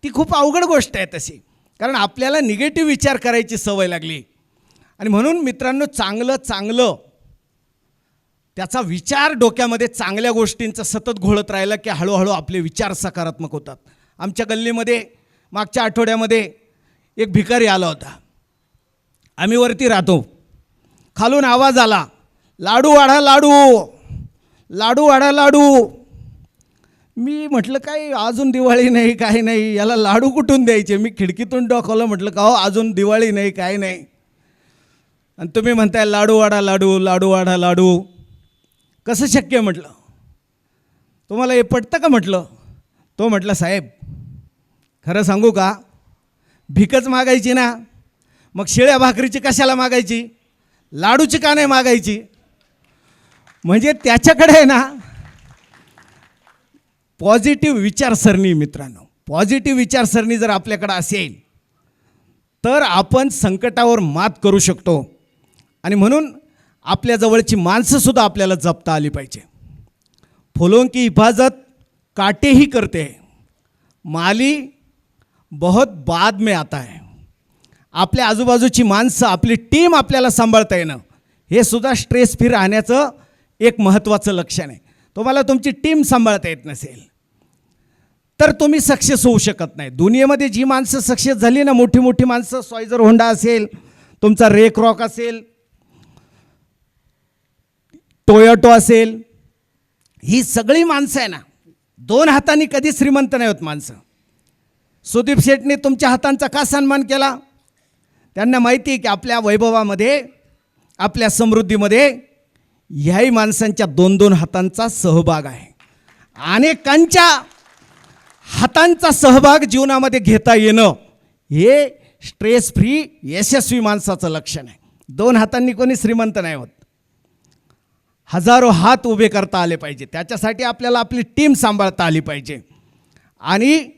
S2: ती खूप अवघड गोष्ट आहे तशी, कारण आपल्याला निगेटिव्ह विचार करायची सवय लागली. आणि म्हणून मित्रांनो चांगलं त्याचा विचार डोक्यामध्ये चांगल्या गोष्टींचं सतत घोळत राहिलं की हळूहळू आपले विचार सकारात्मक होतात. आमच्या गल्लीमध्ये मागच्या आठवड्यामध्ये एक भिकारी आला होता. आम्ही वरती राहतो, खालून आवाज आला लाडू वाढा लाडू. मी म्हटलं काय अजून दिवाळी नाही काही नाही, याला लाडू कुठून द्यायचे. मी खिडकीतून डोकावलं, म्हटलं का हो अजून दिवाळी नाही काय नाही, आणि तुम्ही म्हणताय लाडू वाढा लाडू, कसं शक्य म्हटलं, तुम्हाला हे पटतं का म्हटलं. तो म्हटलं साहेब खरं सांगू का, भिकच मागायची ना, मग शिळ्या भाकरीची कशाला मागायची, लाडूची का नाही मागायची. म्हणजे त्याच्याकडे आहे ना पॉझिटिव्ह विचारसरणी. मित्रांनो पॉझिटिव्ह विचारसरणी जर आपल्याकडे असेल तर आपण संकटावर मात करू शकतो. आणि म्हणून आपल्या जवळची माणसंसुद्धा आपल्याला जपता आली पाहिजे. फूलों की हिफाजत काटे ही करते हैं, माली बहुत बाद में आता है. आपल्या आजूबाजूची माणसं, आपली टीम आपल्याला सांभाळता येणं हे सुद्धा स्ट्रेस फ्री राहण्याचं एक महत्त्वाचं लक्षण आहे. तुम्हाला तुमची टीम सांभाळता येत नसेल तर तुम्ही सक्सेस होऊ शकत नाही. दुनियेमध्ये जी माणसं सक्सेस झाली ना, मोठी माणसं, सॉयझर होंडा असेल, तुमचा रेक रॉक असेल, टोयोटो असेल, ही सगळी माणसं आहे ना 2 हातांनी कधी श्रीमंत नाही होत माणसं. सुदीप शेठने तुमच्या हातांचा का सन्मान केला? त्यांना माहिती आहे की आपल्या वैभवामध्ये, आपल्या समृद्धीमध्ये ह्याही माणसांच्या 2-2 हातांचा सहभाग आहे. अनेकांच्या हातांचा सहभाग जीवनामध्ये घेता येणं हे स्ट्रेस फ्री यशस्वी माणसाचं लक्षण आहे. 2 हातांनी कोणी श्रीमंत नाही होत. हजारो हात उभे करता आले पाहिजे. त्याच्यासाठी आपल्याला आपली टीम सांभाळता आली पाहिजे. आणि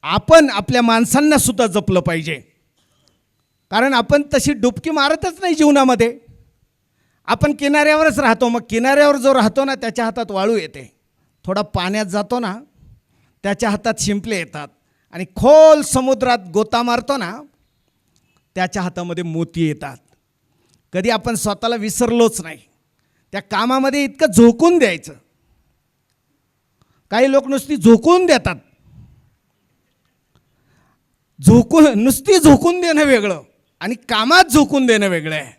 S2: आपण आपल्या माणसांना सुद्धा जपलं पाहिजे, कारण आपण तशी डुबकी मारतच नाही जीवनामध्ये. आपण किनाऱ्यावरच राहतो. मग किनाऱ्यावर जो राहतो ना त्याच्या हातात वाळू येते, थोडा पाण्यात जातो ना त्याच्या हातात शिंपले येतात, आणि खोल समुद्रात गोता मारतो ना त्याच्या हातामध्ये मोती येतात. कधी आपण स्वतःला विसरलोच नाही. त्या कामामध्ये इतकं झोकून द्यायचं, काही लोक नुसती झोकून देतात. नुसती झोकून देणं वेगळं आणि कामात झोकून देणं वेगळं आहे.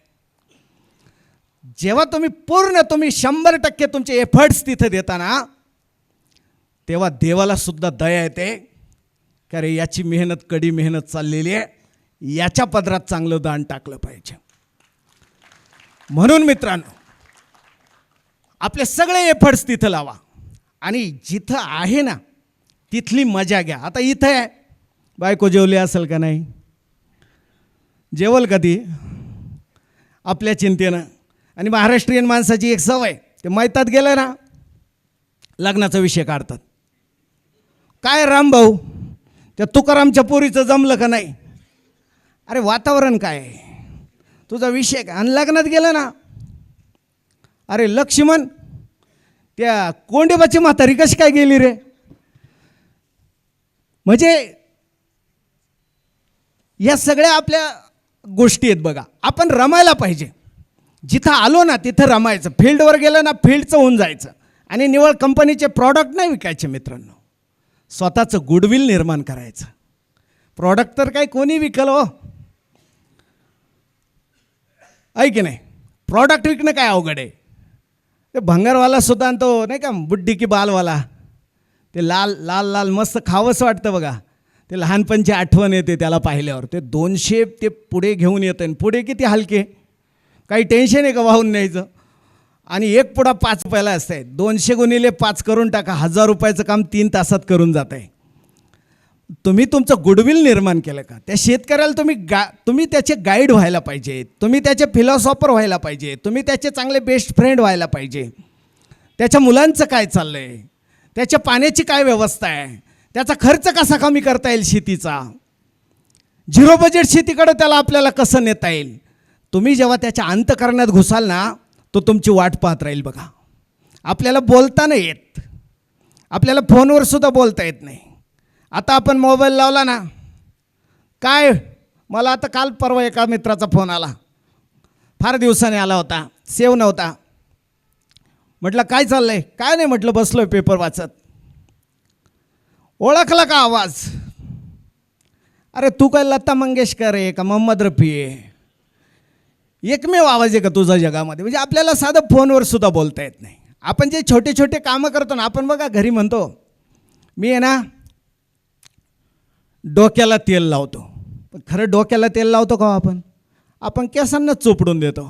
S2: जेव्हा तुम्ही 100% तुमचे एफर्ट्स तिथे देता ना, तेव्हा देवाला सुद्धा दया येते की अरे याची मेहनत, कडी मेहनत चाललेली आहे, याच्या पदरात चांगलं दान टाकलं पाहिजे. म्हणून मित्रांनो, आपले सगळे एफर्ट्स तिथं लावा आणि जिथं आहे ना तिथली मजा घ्या. आता इथं आहे, बायको जेवली असेल का नाही, जेवल का ती आपल्या चिंतेनं. आणि महाराष्ट्रीयन माणसाची एक सवय, ते मैतात गेलं ना लग्नाचा विषय काढतात. काय रामभाऊ, त्या तुकारामच्या पोरीचं जमलं का नाही, अरे वातावरण काय, तुझा विषय काय. आणि लग्नात गेलं ना, अरे लक्ष्मण त्या कोंडेबाची म्हातारी कशी काय गेली रे. म्हणजे या सगळ्या आपल्या गोष्टी आहेत बघा. आपण रमायला पाहिजे. जिथं आलो ना तिथं रमायचं. फील्डवर गेलं ना फील्डचं होऊन जायचं. आणि निवळ कंपनीचे प्रॉडक्ट नाही विकायचे मित्रांनो, स्वतःचं गुडविल निर्माण करायचं. प्रॉडक्ट तर काही कोणी विकल हो, आहे की नाही. प्रॉडक्ट विकणं काय अवघड आहे. ते भंगारवाला सुद्धा आणि तो नाही का बुड्डी की बालवाला, ते लाल लाल लाल मस्त खावंसं वाटतं बघा. ते लहानपणची आठवण येते त्याला पाहिल्यावर. ते 200 ते पुढे घेऊन येतं आणि पुढे किती हलके, काही टेन्शन आहे का वाहून न्यायचं. आणि एक पुडा 5 रुपयाला असतंय. 200 गुणिले 5 करून टाका, 1000 रुपयाचं काम 3 तासात करून जात आहे. तुम्ही तुमचं गुडविल निर्माण केलं का. त्या शेतकऱ्याला तुम्ही त्याचे गाईड व्हायला पाहिजे, तुम्ही त्याचे फिलॉसॉफर व्हायला पाहिजे, तुम्ही त्याचे चांगले बेस्ट फ्रेंड व्हायला पाहिजे. त्याच्या मुलांचं काय चाललं आहे, त्याच्या पाण्याची काय व्यवस्था आहे, त्याचा खर्च कसा कमी करता येईल शेतीचा, झिरो बजेट शेतीकडे त्याला आपल्याला कसं नेता येईल. तुम्ही जेव्हा त्याच्या अंतःकरणात घुसाल ना, तो तुमची वाट पाहत राहील बघा. आपल्याला बोलता नाही येत, आपल्याला फोनवर सुद्धा बोलता येत नाही. आता आपण मोबाईल लावला ना, काय मला आता काल परवा एका मित्राचा फोन आला, फार दिवसाने आला होता, सेव्ह नव्हता. म्हटलं काय चाललं आहे, काय नाही म्हटलं बसलो आहे पेपर वाचत. ओळखला का आवाज, अरे तू काय लता मंगेशकर आहे का मोहम्मद रफी आहे, एकमेव आवाज आहे का तुझा जगामध्ये. म्हणजे आपल्याला साधं फोनवर सुद्धा बोलता येत नाही. आपण जे छोटे छोटे कामं करतो ना, आपण बघा घरी म्हणतो मी आहे ना डोक्याला तेल लावतो, पण खरं डोक्याला तेल लावतो का आपण केसांना चोपडून देतो.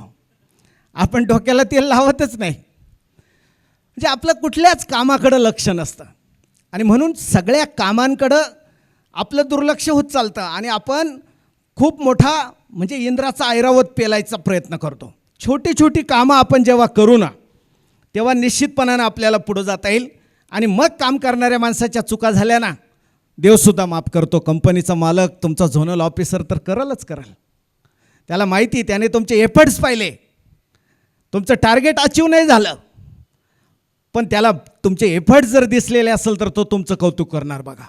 S2: आपण डोक्याला तेल लावतच नाही. म्हणजे आपलं कुठल्याच कामाकडं लक्ष नसतं आणि म्हणून सगळ्या कामांकडं आपलं दुर्लक्ष होत चालतं आणि आपण खूप मोठा म्हणजे इंद्राचा ऐरावत पेलायचा प्रयत्न करतो. छोटी छोटी कामं आपण जेव्हा करू ना, तेव्हा निश्चितपणानं आपल्याला पुढं जाता येईल. आणि मग काम करणाऱ्या माणसाच्या चुका झाल्या ना, देवसुद्धा माफ करतो. कंपनीचा मालक, तुमचा झोनल ऑफिसर तर करलच करल. त्याला माहिती, त्याने तुमचे एफर्ट्स पाहिले, तुमचं टार्गेट अचीव नाही झालं, पण त्याला तुमचे एफर्ट्स जर दिसलेले असेल तर तो तुमचं कौतुक करणार बघा.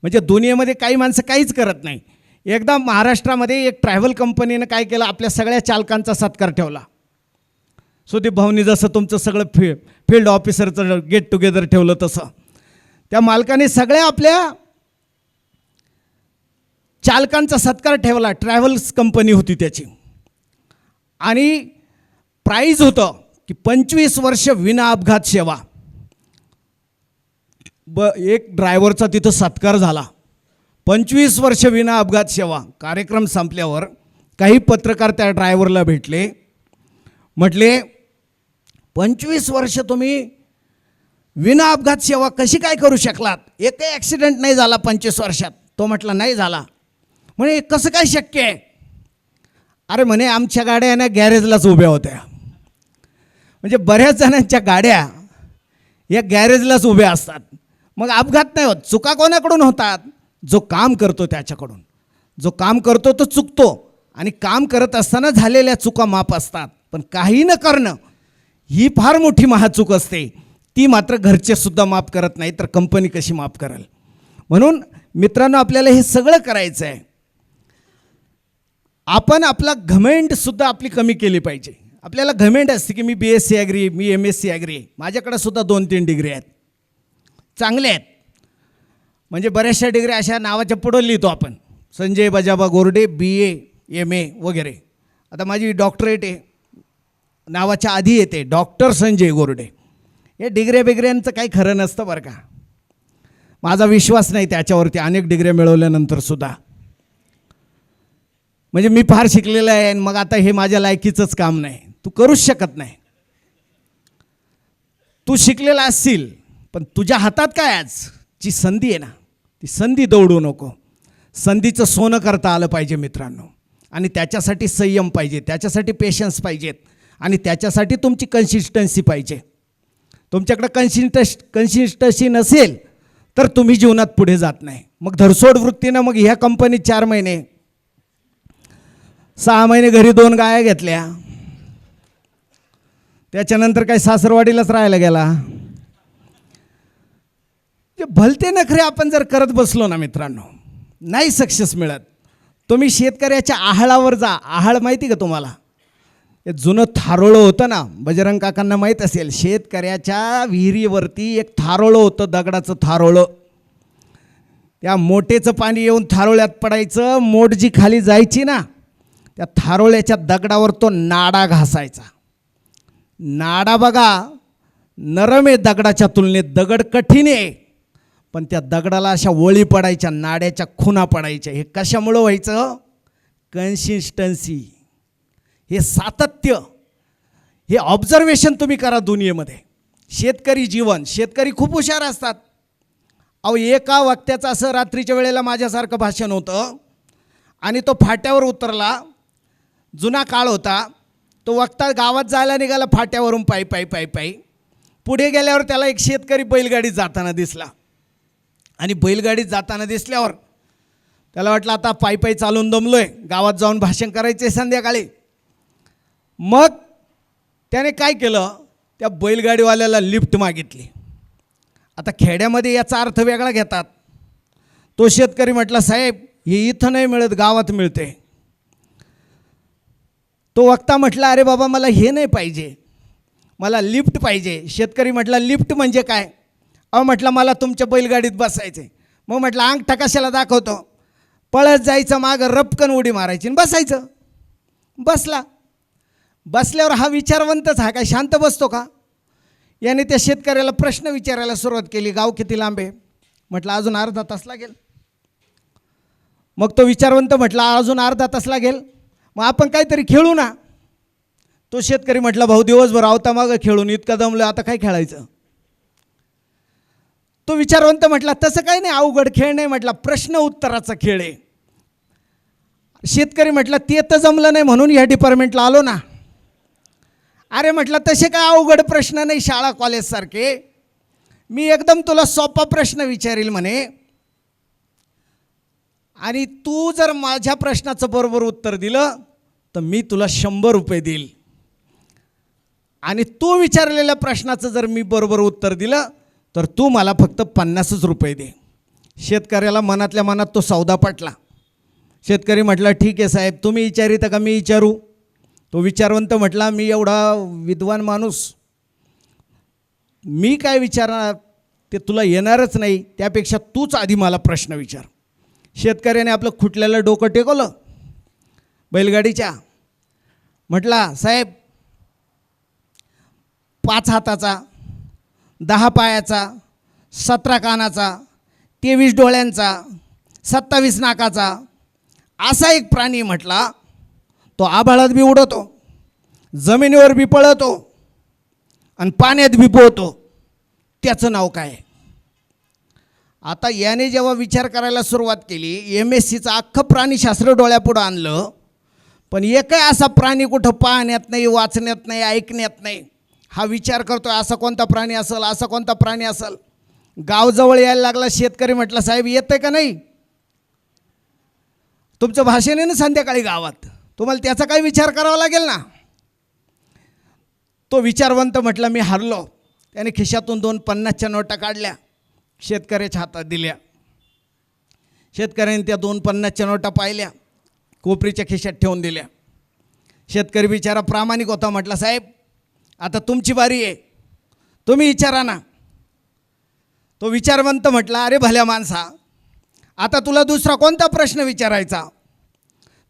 S2: म्हणजे दुनियेमध्ये काही माणसं काहीच करत नाही. एकदा महाराष्ट्रामध्ये एक ट्रॅव्हल कंपनीनं काय केलं, आपल्या सगळ्या चालकांचा सत्कार ठेवला. सुदीप भाऊनी जसं तुमचं सगळं फील्ड ऑफिसरचं गेट टुगेदर ठेवलं, तसं त्या मालकाने सगळ्या आपल्या चालकांचा सत्कार ठेवला. ट्रॅव्हल्स कंपनी होती त्याची, आणि प्राईज होतं की 25 वर्ष विना अपघात सेवा. एक ड्रायव्हरचा तिथं सत्कार झाला, 25 वर्ष विना अपघात सेवा. कार्यक्रम संपल्यावर काही पत्रकार त्या ड्रायव्हरला भेटले, म्हटले 25 वर्ष तुम्ही विना अपघात सेवा कशी काय करू शकलात, एकही ॲक्सिडेंट नाही झाला 25 वर्षात. तो म्हटला नाही झाला. म्हणे कसं काय शक्य आहे. अरे म्हणे आमच्या गाड्या ना गॅरेजलाच उभ्या होत्या. म्हणजे बऱ्याच जणांच्या गाड्या या गॅरेजलाच उभ्या असतात, मग अपघात नाही होत. चुका कोणाकडून होतात, जो काम करतो त्याच्याकडून. जो काम करतो तो चुकतो, आणि काम करत असताना झालेल्या चुका माफ असतात. पण काही न करणं ही फार मोठी महाचूक असते. ती मात्र घरचे सुद्धा माफ करत नाही, तर कंपनी कशी माफ करेल. म्हणून मित्रांनो, आपल्याला हे सगळं करायचं आहे. आपण आपला घमेंडसुद्धा आपली कमी केली पाहिजे. आपल्याला घमेंड असते की मी BSc ॲग्री, मी MSc ॲग्री, माझ्याकडे सुद्धा 2-3 डिग्री आहेत. चांगले आहेत. म्हणजे बऱ्याचशा डिग्री अशा नावाच्या पुढं लिहितो आपण, संजय बजाबा गोरडे BA MA वगैरे. आता माझी डॉक्टरेट आहे, नावाच्या आधी येते डॉक्टर संजय गोरडे. हे डिग्र्या बिग्र्यांचं काही खरं नसतं बरं का. माझा विश्वास नाही त्याच्यावरती अनेक डिग्र्या मिळवल्यानंतरसुद्धा. म्हणजे मी फार शिकलेलं आहे आणि मग आता हे माझ्या लायकीचंच काम नाही. तू करूच शकत नाही. तू शिकलेला असशील पण तुझ्या हातात काय आज जी संधी आहे ना, ती संधी दौडू नको. संधीचं सोनं करता आलं पाहिजे मित्रांनो. आणि त्याच्यासाठी संयम पाहिजे, त्याच्यासाठी पेशन्स पाहिजेत आणि त्याच्यासाठी तुमची कन्सिस्टन्सी पाहिजे. तुमच्याकडं कन्सिस्टन्सी नसेल तर तुम्ही जीवनात पुढे जात नाही. मग धरसोड वृत्तीनं मग ह्या कंपनीत 4 महिने 6 महिने घरी 2 गाया घेतल्या, त्याच्यानंतर काही सासरवाडीलाच राहायला गेला. जे भलते नखरे आपण जर करत बसलो ना मित्रांनो, नाही सक्सेस मिळत. तुम्ही शेतकऱ्याच्या आहाळावर जा. आहाळ माहिती का तुम्हाला? हे जुनं थारोळं होतं ना, बजरंग काकांना माहीत असेल. शेतकऱ्याच्या विहिरीवरती एक थारोळं होतं, दगडाचं थारोळं. त्या मोटेचं पाणी येऊन थारोळ्यात पडायचं. मोठ जी खाली जायची ना, त्या थारोळ्याच्या दगडावर तो नाडा घासायचा. नाडा बघा नरम आहे दगडाच्या तुलनेत, दगड कठीण आहे, पण त्या दगडाला अशा वळी पडायच्या, नाड्याच्या खुणा पडायच्या. हे कशामुळं व्हायचं? कन्सिस्टन्सी, हे सातत्य, हे ऑब्झर्वेशन तुम्ही करा दुनियेमध्ये. शेतकरी जीवन, शेतकरी खूप हुशार असतात. अहो एका वक्त्याचं असं रात्रीच्या वेळेला माझ्यासारखं भाषण होतं आणि तो फाट्यावर उतरला. जुना काळ होता. तो वक्ता गावात जायला निघाला फाट्यावरून पायी. पुढे गेल्यावर त्याला एक शेतकरी बैलगाडीत जाताना दिसला आणि बैलगाडीत जाताना दिसल्यावर त्याला वाटलं आता पायी चालून दमलोय, गावात जाऊन भाषण करायचे संध्याकाळी. मग त्याने काय केलं, त्या बैलगाडीवाल्याला लिफ्ट मागितली. आता खेड्यामध्ये याचा अर्थ वेगळा घेतात. तो शेतकरी म्हटला, साहेब हे इथं नाही मिळत, गावात मिळते. तो वक्ता म्हटला, अरे बाबा मला हे नाही पाहिजे, मला लिफ्ट पाहिजे. शेतकरी म्हटला, लिफ्ट म्हणजे काय? म्हटलं मला तुमच्या बैलगाडीत बसायचे. मग म्हटलं अंगठा कशाला दाखवतो? पळत जायचं, मागं रपकन उडी मारायची आणि बसायचं. बसला. बसल्यावर हा विचारवंतच, हा काय शांत बसतो का? याने त्या शेतकऱ्याला प्रश्न विचारायला सुरुवात केली, गाव किती लांब आहे? म्हटलं अजून अर्धा तास लागेल. मग तो विचारवंत म्हटला, अजून अर्धा तास लागेल, मग आपण काहीतरी खेळू ना. तो शेतकरी म्हटला, भाऊ दिवसभर आवता मागं खेळून इतका दमलं, आता काय खेळायचं? तो विचारवंत म्हटला, तसं काही नाही, अवघड खेळ नाही. म्हटला प्रश्न उत्तराचा खेळ आहे. शेतकरी म्हटला, ते तर जमलं नाही म्हणून ह्या डिपार्टमेंटला आलो ना. अरे म्हटलं तसे काय अवघड प्रश्न नाही शाळा कॉलेजसारखे, मी एकदम तुला सोपा प्रश्न विचारील म्हणे आणि तू जर माझ्या प्रश्नाचं बरोबर उत्तर दिलं तर मी तुला 100 रुपये देईल आणि तू विचारलेल्या प्रश्नाचं जर मी बरोबर उत्तर दिलं तर तू मला फक्त 50 रुपये दे. शेतकऱ्याला मनातल्या मनात तो सौदा पटला. शेतकरी म्हटला, ठीक आहे साहेब, तुम्ही विचारिता का मी विचारू? तो विचारवंत म्हटला, मी एवढा विद्वान माणूस, मी काय विचारणार, ते तुला येणारच नाही, त्यापेक्षा तूच आधी मला प्रश्न विचार. शेतकऱ्याने आपलं खुटल्याला डोकं टेकवलं बैलगाडीच्या. म्हटला, साहेब 5 हाताचा, 10 पायाचा, 17 कानाचा, 23 डोळ्यांचा, 27 नाकाचा असा एक प्राणी म्हटला, तो आभाळात बी उडतो, जमिनीवर बी पळतो आणि पाण्यात बी पोहतो, त्याचं नाव काय? आता याने जेव्हा विचार करायला सुरुवात केली, MSCचं अख्खं प्राणीशास्त्र डोळ्यापुढं आणलं, पण एकही असा प्राणी कुठं पाहण्यात नाही, वाचण्यात नाही, ऐकण्यात नाही. हा विचार करतोय असा कोणता प्राणी असेल, असा कोणता प्राणी असेल. गाव जवळ यायला लागला. शेतकरी म्हटला, साहेब येतंय का नाही? तुमचं भाषण आहे ना संध्याकाळी गावात, तुम्हाला त्याचा काही विचार करावा लागेल ना. तो विचारवंत म्हटला, मी हारलो. त्याने खिशातून 2 50च्या नोटा काढल्या, शेतकऱ्याच्या हातात दिल्या. शेतकऱ्याने त्या 2 50च्या नोटा पाहिल्या, कोपरीच्या खिशात ठेवून दिल्या. शेतकरी बिचारा प्रामाणिक होता. म्हटला, साहेब आता तुमची बारी आहे, तुम्ही विचारा ना. तो विचारवंत म्हटला, अरे भल्या माणसा, आता तुला दुसरा कोणता प्रश्न विचारायचा?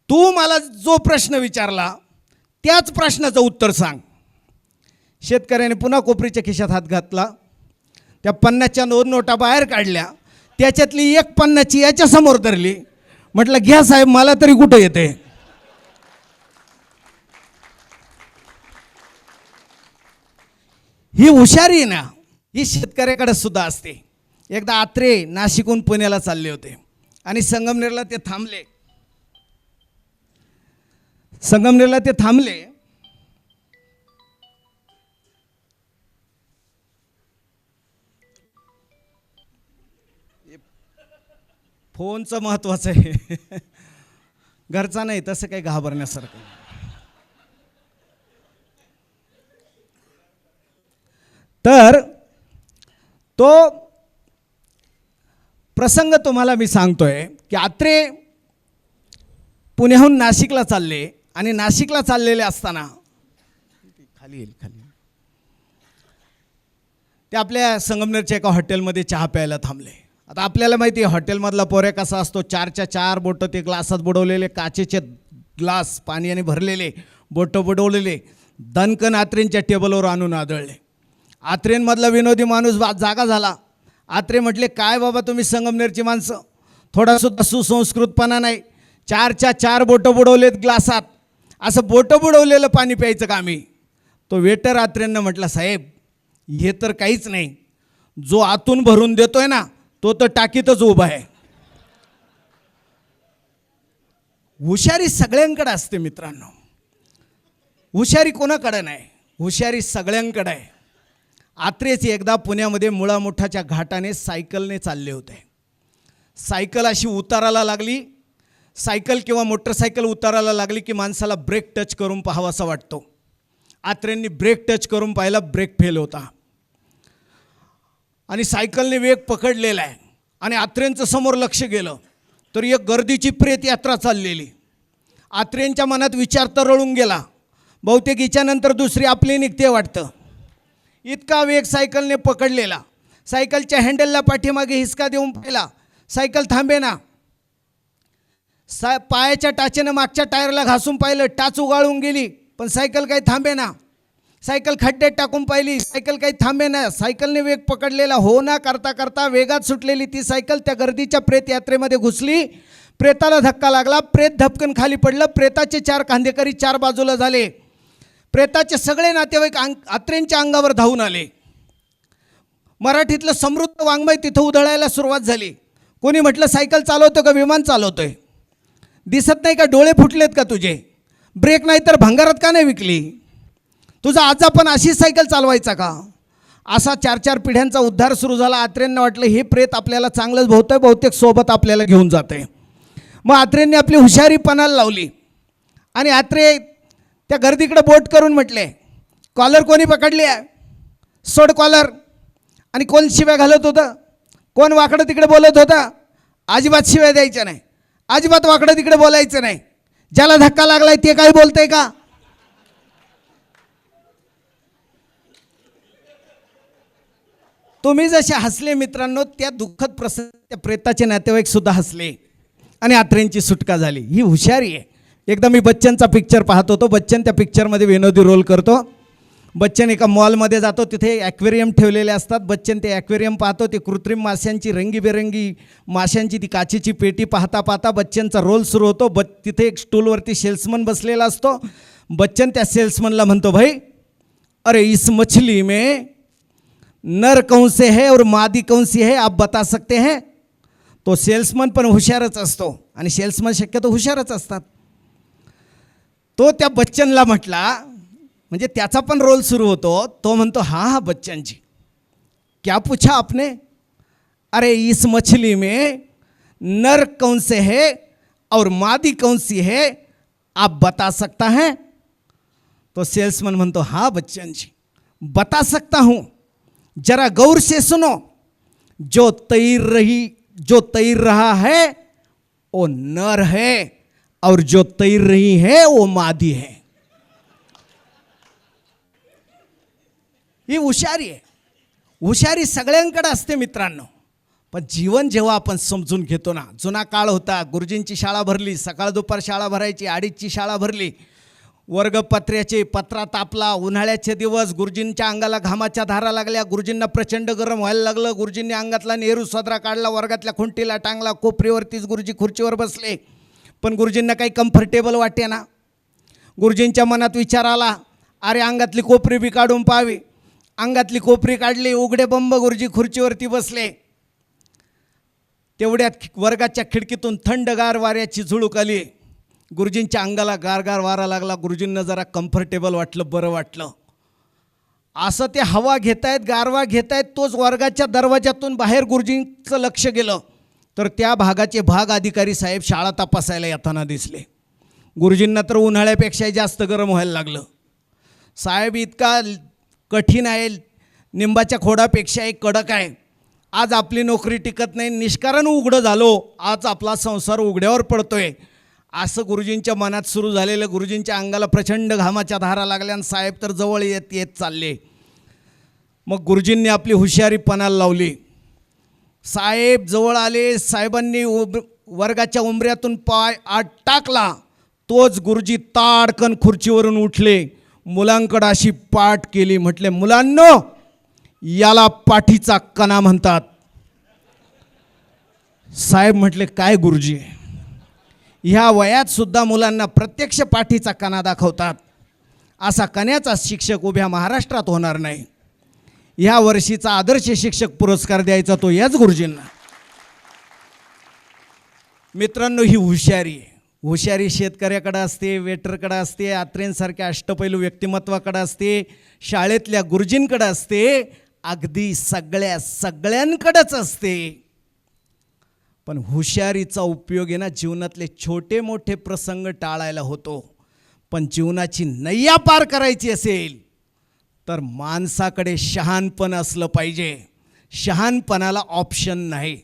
S2: तू मला जो प्रश्न विचारला त्याच प्रश्नाचं उत्तर सांग. शेतकऱ्याने पुन्हा कोपरीच्या खिशात हात घातला, त्या 50च्या 2 नोटा बाहेर काढल्या, त्याच्यातली एक 50ची याच्यासमोर धरली. म्हटलं, घ्या साहेब, मला तरी कुठं येते. ही हुशारी ना, ही शेतकऱ्याकडे सुद्धा असते. एकदा आत्रे नाशिकहून पुण्याला चालले होते आणि संगमनेरला ते थांबले. फोनचं महत्त्वाचं आहे, घरचा नाही, तसं काही घाबरण्यासारखं. तर तो प्रसंग तुम्हाला मी सांगतोय की आत्रे पुण्याहून नाशिकला चालले आणि नाशिकला चाललेले असताना खाली ते आपल्या संगमनेरच्या एका हॉटेलमध्ये चहा प्यायला थांबले. आता आपल्याला माहिती आहे हॉटेलमधला पोऱ्या कसा असतो, 4च्या 4 बोटं ते ग्लासात बुडवलेले, काचेचे ग्लास पाण्याने भरलेले, बोटं बुडवलेले दणकन आत्रेंच्या टेबलवर आणून आदळले. आत्रेंमधला विनोदी माणूस जागा झाला. आत्रे म्हटले, काय बाबा तुम्ही संगमनेरची माणसं, थोडासुद्धा सुसंस्कृतपणा नाही, 4च्या 4 बोटं बुडवलेत ग्लासात, असं बोटं बुडवलेलं पाणी प्यायचं का आम्ही? तो वेटर आत्रेंना म्हटला, साहेब हे तर काहीच नाही, जो आतून भरून देतोय ना तो तर टाकीतच उभा आहे. हुशारी सगळ्यांकडे असते मित्रांनो, हुशारी कोणाकडे नाही, हुशारी सगळ्यांकडे आहे. आत्रेच एकदा पुण्यामध्ये मुळामुठाच्या घाटाने सायकलने चालले होते. सायकल अशी उताराला लागली, सायकल किंवा मोटरसायकल उताराला लागली की माणसाला ब्रेक टच करून पाहावासा वाटतो. आत्रेंनी ब्रेक टच करून पाहिला, ब्रेक फेल होता आणि सायकलने वेग पकडलेला आहे. आणि आत्रेंचं समोर लक्ष गेलं तर एक गर्दीची प्रेत यात्रा चाललेली. आत्रेंच्या मनात विचार तरळून गेला, बहुतेक हिच्यानंतर दुसरी आपली निघते वाटतं. इतका वेग सायकलने पकडलेला, सायकलच्या हँडलला पाठीमागे हिसका देऊन पाहिला, सायकल थांबेना. पायाच्या टाचेनं मागच्या टायरला घासून पाहिलं, टाच उगाळून गेली पण सायकल काही थांबेना. सायकल खड्ड्यात टाकून पाहिली, सायकल काही थांबेना. सायकलने वेग पकडलेला, हो ना करता करता वेगात सुटलेली ती सायकल त्या गर्दीच्या प्रेत यात्रेमध्ये घुसली. प्रेताला धक्का लागला, प्रेत धपकन खाली पडलं. प्रेताचे 4 खांदेकरी 4 बाजूला झाले. प्रेताचे सगळे नातेवाईक आत्रेंच्या अंगावर धावून आले. मराठीतलं समृद्ध वाङ्मय तिथं उधळायला सुरुवात झाली. कोणी म्हटलं, सायकल चालवतो का विमान चालवतोय? दिसत नाही का, डोळे फुटलेत का तुझे? ब्रेक नाही तर भंगारात का नाही विकली? तुझा आजा पण अशी सायकल चालवायचा का? असा 4-4 पिढ्यांचा उद्धार सुरू झाला. आत्रेंना वाटलं हे प्रेत आपल्याला चांगलंच भोवतंय, बहुतेक सोबत आपल्याला घेऊन जाते. मग आत्रेंनी आपली हुशारी पणाला लावली आणि आत्रे त्या गर्दीकडे बोट करून म्हटले, कॉलर कोणी पकडली आहे? सोड कॉलर. आणि कोण शिव्या घालत होतं, कोण वाकडं तिकडे बोलत होता? अजिबात शिव्या द्यायच्या नाही, अजिबात वाकडं तिकडे बोलायचं नाही. ज्याला धक्का लागलाय ते काय बोलतंय का? तुम्ही जसे हसले मित्रांनो, त्या दुःखद प्रसंग त्या प्रेताचे नातेवाईक सुद्धा हसले आणि आत्रेंची सुटका झाली. ही हुशारी आहे. एकदा मी बच्चनचा पिक्चर पाहत होतो. बच्चन त्या पिक्चरमध्ये विनोदी रोल करतो. बच्चन एका मॉलमध्ये जातो, तिथे ॲक्वेरियम ठेवलेले असतात. बच्चन ते ॲक्वेरियम पाहतो, ते कृत्रिम माशांची रंगीबेरंगी माशांची ती काचेची पेटी पाहता पाहता बच्चनचा रोल सुरू होतो. तिथे एक स्टूलवरती सेल्समन बसलेला असतो. बच्चन त्या सेल्समनला म्हणतो, भाई अरे इस मछली में नर कौन से है और मादी कौन सी है, आप बता सकते हैं? तो सेल्समन पण हुशारच असतो आणि सेल्समन शक्यतो हुशारच असतात. तो त्या बच्चनला म्हटला, म्हणजे त्याचा पण रोल सुरू होतो. तो म्हणतो, हाँ बच्चन जी, क्या पूछा आपने? अरे इस मछली में नर कौन से है और मादी कौन सी है, आप बता सकता है? तो सेल्समन म्हणतो, हाँ बच्चन जी बता सकता हूँ, जरा गौर से सुनो, जो तैर रहा है वो नर है और जो तैर रही है वो मादी है. ही हुशारी आहे. हुशारी सगळ्यांकडे असते मित्रांनो, पण जीवन जेव्हा आपण समजून घेतो ना, जुना काळ होता, गुरुजींची शाळा भरली, सकाळ दुपार शाळा भरायची, अडीचची शाळा भरली, वर्गपत्र्याचे पत्रा तापला, उन्हाळ्याचे दिवस, गुरुजींच्या अंगाला घामाच्या धारा लागल्या, गुरुजींना प्रचंड गरम व्हायला लागलं, गुरुजींनी अंगातला नेहरू सदरा काढला, वर्गातल्या खुंटीला टांगला, कोपरीवरतीच गुरुजी खुर्चीवर बसले, पण गुरुजींना काही कम्फर्टेबल वाटे ना. गुरुजींच्या मनात विचार आला, अरे अंगातली कोपरी बी काढून पाहावी. अंगातली कोपरी काढली, उघडे बंब गुरुजी खुर्चीवरती बसले. तेवढ्यात वर्गाच्या खिडकीतून थंडगार वाऱ्याची झुळूक आली. गुरुजींच्या अंगाला गारगार वारा लागला. गुरुजींना जरा कम्फर्टेबल वाटलं, बरं वाटलं. असं ते हवा घेतायत, गारवा घेतायत, तोच वर्गाच्या दरवाजातून बाहेर गुरुजींचं लक्ष गेलं तर त्या भागाचे भाग अधिकारी साहेब शाळा तपासायला येताना दिसले. गुरुजींना तर उन्हाळ्यापेक्षाही जास्त गरम व्हायला लागलं. साहेब इतका कठीण आहे, निंबाच्या खोडापेक्षाही कडक आहे. आज आपली नोकरी टिकत नाही, निष्कारण उघडं झालो, आज आपला संसार उघड्यावर पडतोय, असं गुरुजींच्या मनात सुरू झालेलं. गुरुजींच्या अंगाला प्रचंड घामाच्या धारा लागल्या आणि साहेब तर जवळ येत येत चालले. मग गुरुजींनी आपली हुशारी पणाला लावली. साहेब जवळ आले. साहेबांनी वर्गाच्या उंबऱ्यातून पाय आत टाकला. तोच गुरुजी ताडकन खुर्चीवरून उठले, मुलांकडे अशी पाठ केली, म्हटले, मुलांनो, याला पाठीचा कणा म्हणतात. साहेब म्हटले, काय गुरुजी, ह्या वयात सुद्धा मुलांना प्रत्यक्ष पाठीचा कणा दाखवतात? असा कण्याचा शिक्षक उभ्या महाराष्ट्रात होणार नाही. ह्या वर्षीचा आदर्श शिक्षक पुरस्कार द्यायचा तो याच गुरुजींना. मित्रांनो, ही हुशारी आहे. हुशारी शेतकऱ्याकडे असते, वेटरकडे असते, आत्रेंसारख्या अष्टपैलू व्यक्तिमत्वाकडे असते, शाळेतल्या गुरुजींकडे असते, अगदी सगळ्यांकडेच असते. पण हुशारीचा उपयोग आहे ना, जीवनातले छोटे मोठे प्रसंग टाळायला होतो. पण जीवनाची नैया पार करायची असेल तर माणसाकडे शहाणपण असलं पाहिजे. शहाणपणाला ऑप्शन नाही.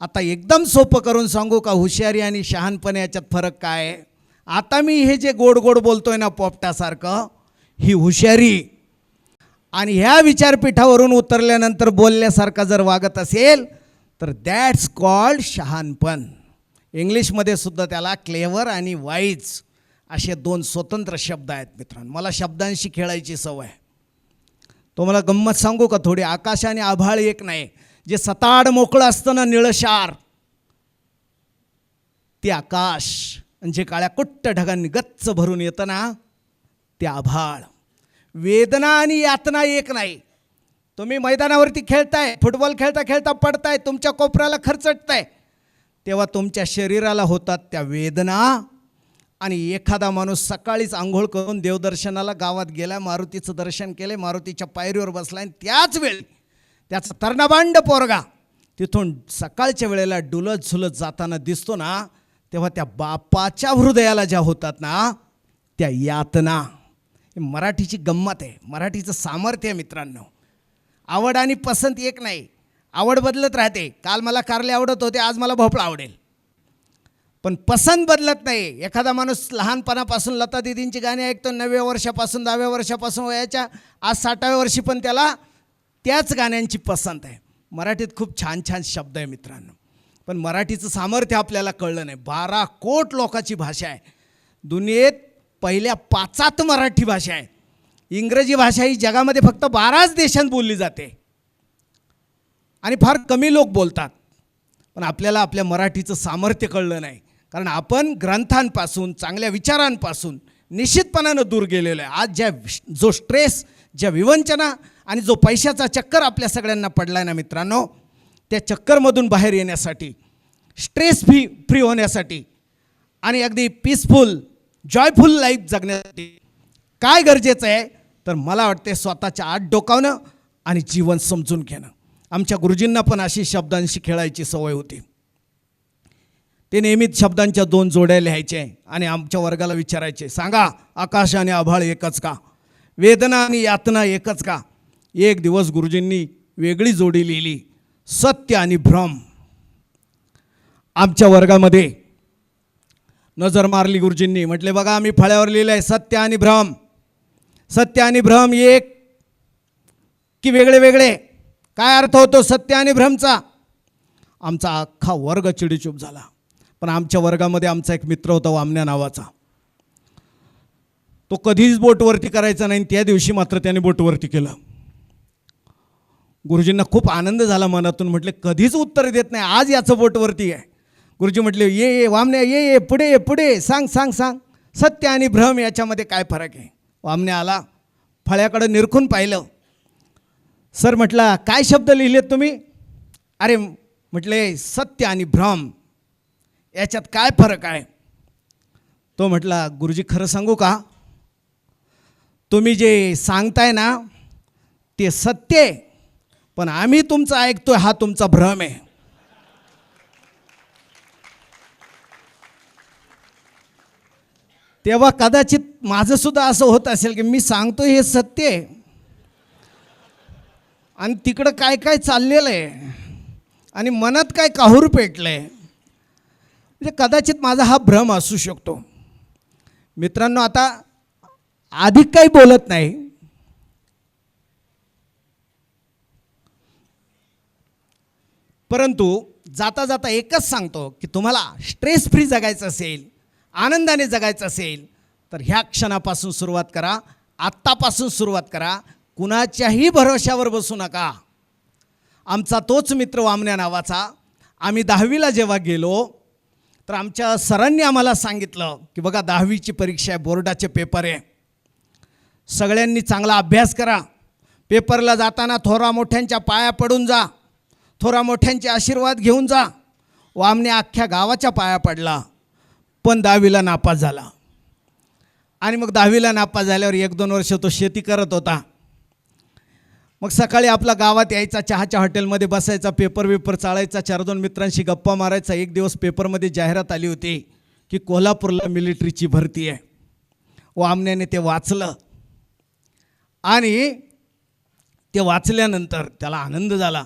S2: आता एकदम सोपं करून सांगू का, हुशारी आणि शहाणपण याच्यात फरक काय आहे? आता मी हे जे गोड गोड बोलतोय ना पोपटासारखं, ही हुशारी. आणि ह्या विचारपीठावरून उतरल्यानंतर बोलल्यासारखा जर वागत असेल तर दॅट्स कॉल्ड शहाणपण. इंग्लिशमध्ये सुद्धा त्याला क्लेवर आणि वाईज असे दोन स्वतंत्र शब्द आहेत. मित्रांनो, मला शब्दांशी खेळायची सवय. तो मला गंमत सांगू का थोडी? आकाश आणि आभाळ एक नाही. जे सताड मोकळं असतं ना, निळशार, ते आकाश, आणि जे काळ्या कुट्ट ढगांनी गच्च भरून येतं ना, ते आभाळ. वेदना आणि यातना एक नाही. तुम्ही मैदानावरती खेळताय, फुटबॉल खेळता खेळता पडताय, तुमच्या कोपऱ्याला खरचटताय, तेव्हा तुमच्या शरीराला होतात त्या वेदना. आणि एखादा माणूस सकाळीच आंघोळ करून देवदर्शनाला गावात गेला, मारुतीचं दर्शन केले, मारुतीच्या पायरीवर बसला, आणि त्याच वेळी त्याचा तर्णाबांड पोरगा तिथून सकाळच्या वेळेला डुलत झुलत जाताना दिसतो ना, तेव्हा त्या बापाच्या हृदयाला ज्या होतात ना, त्या यातना. मराठीची गंमत आहे, मराठीचं सामर्थ्य आहे मित्रांनो. आवड आणि पसंत एक नाही. आवड बदलत राहते. काल मला कारले आवडत होते, आज मला भोपळा आवडेल. पण पसंत बदलत नाही. एखादा माणूस लहानपणापासून लता दीदींची गाणी ऐकतो, 9व्या वर्षापासून 10व्या वर्षापासून वयाच्या आज 60व्या वर्षी पण त्याला त्याच गाण्यांची पसंत आहे. मराठीत खूप छान छान शब्द आहे मित्रांनो, पण मराठीचं सामर्थ्य आपल्याला कळलं नाही. 12 कोटी लोकांची भाषा आहे. दुनियेत पहिल्या 5 मराठी भाषा आहे. इंग्रजी भाषा ही जगामध्ये फक्त 12च देशांत बोलली जाते आणि फार कमी लोक बोलतात. पण आपल्याला आपल्या मराठीचं सामर्थ्य कळलं नाही, कारण आपण ग्रंथांपासून, चांगल्या विचारांपासून निश्चितपणानं दूर गेलेलो आहे. आज जो स्ट्रेस, ज्या विवंचना आणि जो पैशाचा चक्कर आपल्या सगळ्यांना पडला आहे ना मित्रांनो, त्या चक्करमधून बाहेर येण्यासाठी, स्ट्रेस फ्री होण्यासाठी आणि अगदी पीसफुल जॉयफुल लाईफ जगण्यासाठी काय गरजेचं आहे, तर मला वाटते स्वतःच्या आत डोकावणं आणि जीवन समजून घेणं. आमच्या गुरुजींना पण अशी शब्दांशी खेळायची सवय होती. ते नेहमीच शब्दांच्या 2 जोड्या लिहायचे आणि आमच्या वर्गाला विचारायचे, सांगा आकाश आणि आभाळ एकच का? वेदना आणि यातना एकच का? एक दिवस गुरुजींनी वेगळी जोडी लिहिली, सत्य आणि भ्रम. आमच्या वर्गामध्ये नजर मारली गुरुजींनी, म्हटले, बघा आम्ही फळ्यावर लिहिलं आहे सत्य आणि भ्रम. सत्य आणि भ्रम एक की वेगळे वेगळे? काय अर्थ होतो सत्य आणि भ्रमचा? आमचा अख्खा वर्ग चिडीचूप झाला. पण आमच्या वर्गामध्ये आमचा एक मित्र होता वामन्या नावाचा. तो कधीच बोटवरती करायचा नाही, त्या दिवशी मात्र त्याने बोटवरती केलं. गुरुजींना खूप आनंद झाला मनातून. म्हटले कधीच उत्तर देत नाही, आज याचं बोटवरती आहे. गुरुजी म्हटले ये वामन्या ये पुढे ये पुढे, सांग सांग सांग, सत्य आणि भ्रम याच्यामध्ये काय फरक आहे? वामन्या आला, फळ्याकडं निरखून पाहिलं. सर म्हटलं काय शब्द लिहिलेत तुम्ही? अरे म्हटले सत्य आणि भ्रम याच्यात काय फरक आहे? तो म्हटला गुरुजी खरं सांगू का, तुम्ही जे सांगताय ना ते सत्य आहे, पण आम्ही तुमचं ऐकतोय हा तुमचा भ्रम आहे. तेव्हा कदाचित माझं सुद्धा असं होत असेल की मी सांगतोय हे सत्य आहे आणि तिकडं काय काय चाललेलं आहे आणि मनात काय काहूर पेटलं आहे. म्हणजे कदाचित माझा हा भ्रम असू शकतो. मित्रांनो, आता अधिक काही बोलत नाही, परंतु जाता जाता एकच सांगतो की तुम्हाला स्ट्रेस फ्री जगायचं असेल, आनंदाने जगायचं असेल तर ह्या क्षणापासून सुरुवात करा, आत्तापासून सुरुवात करा. कुणाच्याही भरोश्यावर बसू नका. आमचा तोच मित्र वामन्या नावाचा, आम्ही 10वीला जेव्हा गेलो तर आमच्या सरांनी आम्हाला सांगितलं की बघा 10वीची परीक्षा आहे, बोर्डाचे पेपर आहे, सगळ्यांनी चांगला अभ्यास करा. पेपरला जाताना थोरा मोठ्यांच्या पाया पडून जा, थोरा मोठ्यांचे आशीर्वाद घेऊन जा. वामन्या अख्ख्या गावाच्या पाया पडला, पण 10वीला नापास झाला. आणि मग 10वीला नापास झाल्यावर 1-2 वर्ष तो शेती करत होता. मग सकाळी आपला गावात यायचा, चहाच्या हॉटेलमध्ये बसायचा, पेपर चाळायचा, 4-2 मित्रांशी गप्पा मारायचा. एक दिवस पेपरमध्ये जाहिरात आली होती की कोल्हापूरला मिलिटरीची भरती आहे. वामन्याने ते वाचलं आणि ते वाचल्यानंतर त्याला आनंद झाला,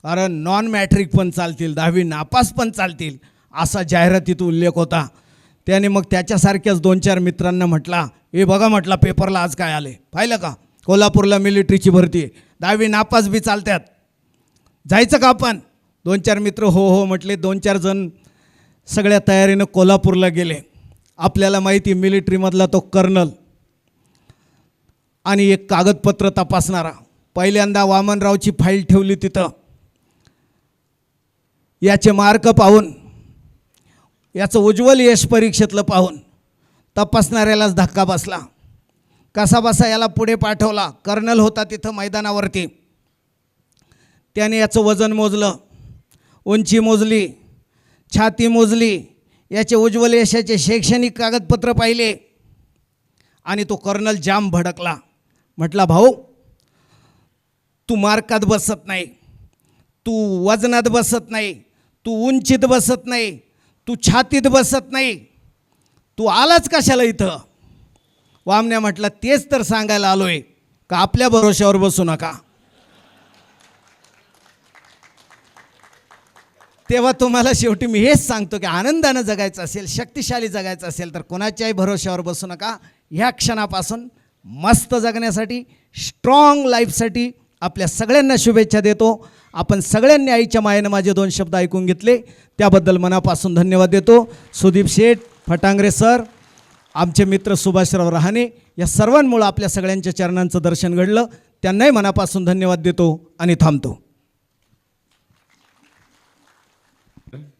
S2: कारण नॉन मॅट्रिक पण चालतील, 10वी नापास पण चालतील असा जाहिरातीत उल्लेख होता. त्याने मग त्याच्यासारख्याच 2-4 मित्रांना म्हटला, हे बघा म्हटला पेपरला आज काय आले, पाहिलं का, कोल्हापूरला मिलिटरीची भरती, 10वी नापास बी चालतात, जायचं का आपण? 2-4 मित्र हो हो म्हटले. 2-4 जण सगळ्या तयारीनं कोल्हापूरला गेले. आपल्याला माहिती मिलिटरीमधला तो कर्नल आणि एक कागदपत्र तपासणारा. पहिल्यांदा वामनरावची फाईल ठेवली तिथं. याचे मार्क पाहून, याचं उज्ज्वल यश परीक्षेतलं पाहून तपासणाऱ्यालाच धक्का बसला. कसा बसा याला पुढे पाठवला. कर्नल होता तिथं मैदानावरती. त्याने याचं वजन मोजलं, उंची मोजली, छाती मोजली, याचे उज्ज्वल यशाचे शैक्षणिक कागदपत्र पाहिले आणि तो कर्नल जाम भडकला. म्हटला भाऊ, तू मार्कात बसत नाही, तू वजनात बसत नाही, तू उंचीत बसत नाही, तू छातीत बसत नाही, तू आलाच कशाला इथं? वामन्या म्हटलं तेच तर सांगायला आलोय का आपल्या भरोश्यावर बसू नका. तेव्हा तुम्हाला शेवटी मी हेच सांगतो की आनंदानं जगायचं असेल, शक्तिशाली जगायचं असेल तर कोणाच्याही भरोश्यावर बसू नका. ह्या क्षणापासून मस्त जगण्यासाठी, स्ट्रॉंग लाईफसाठी आपल्या सगळ्यांना शुभेच्छा देतो. आपण सगळ्यांनी आईच्या मायेनं माझे 2 शब्द ऐकून घेतले त्याबद्दल मनापासून धन्यवाद देतो. सुदीप शेठ, फटांगरे सर, आमचे मित्र सुभाषराव रहाणे, या सर्वांमुळे आपल्या सगळ्यांच्या चरणांचं दर्शन घडलं. त्यांनाही मनापासून धन्यवाद देतो आणि थांबतो.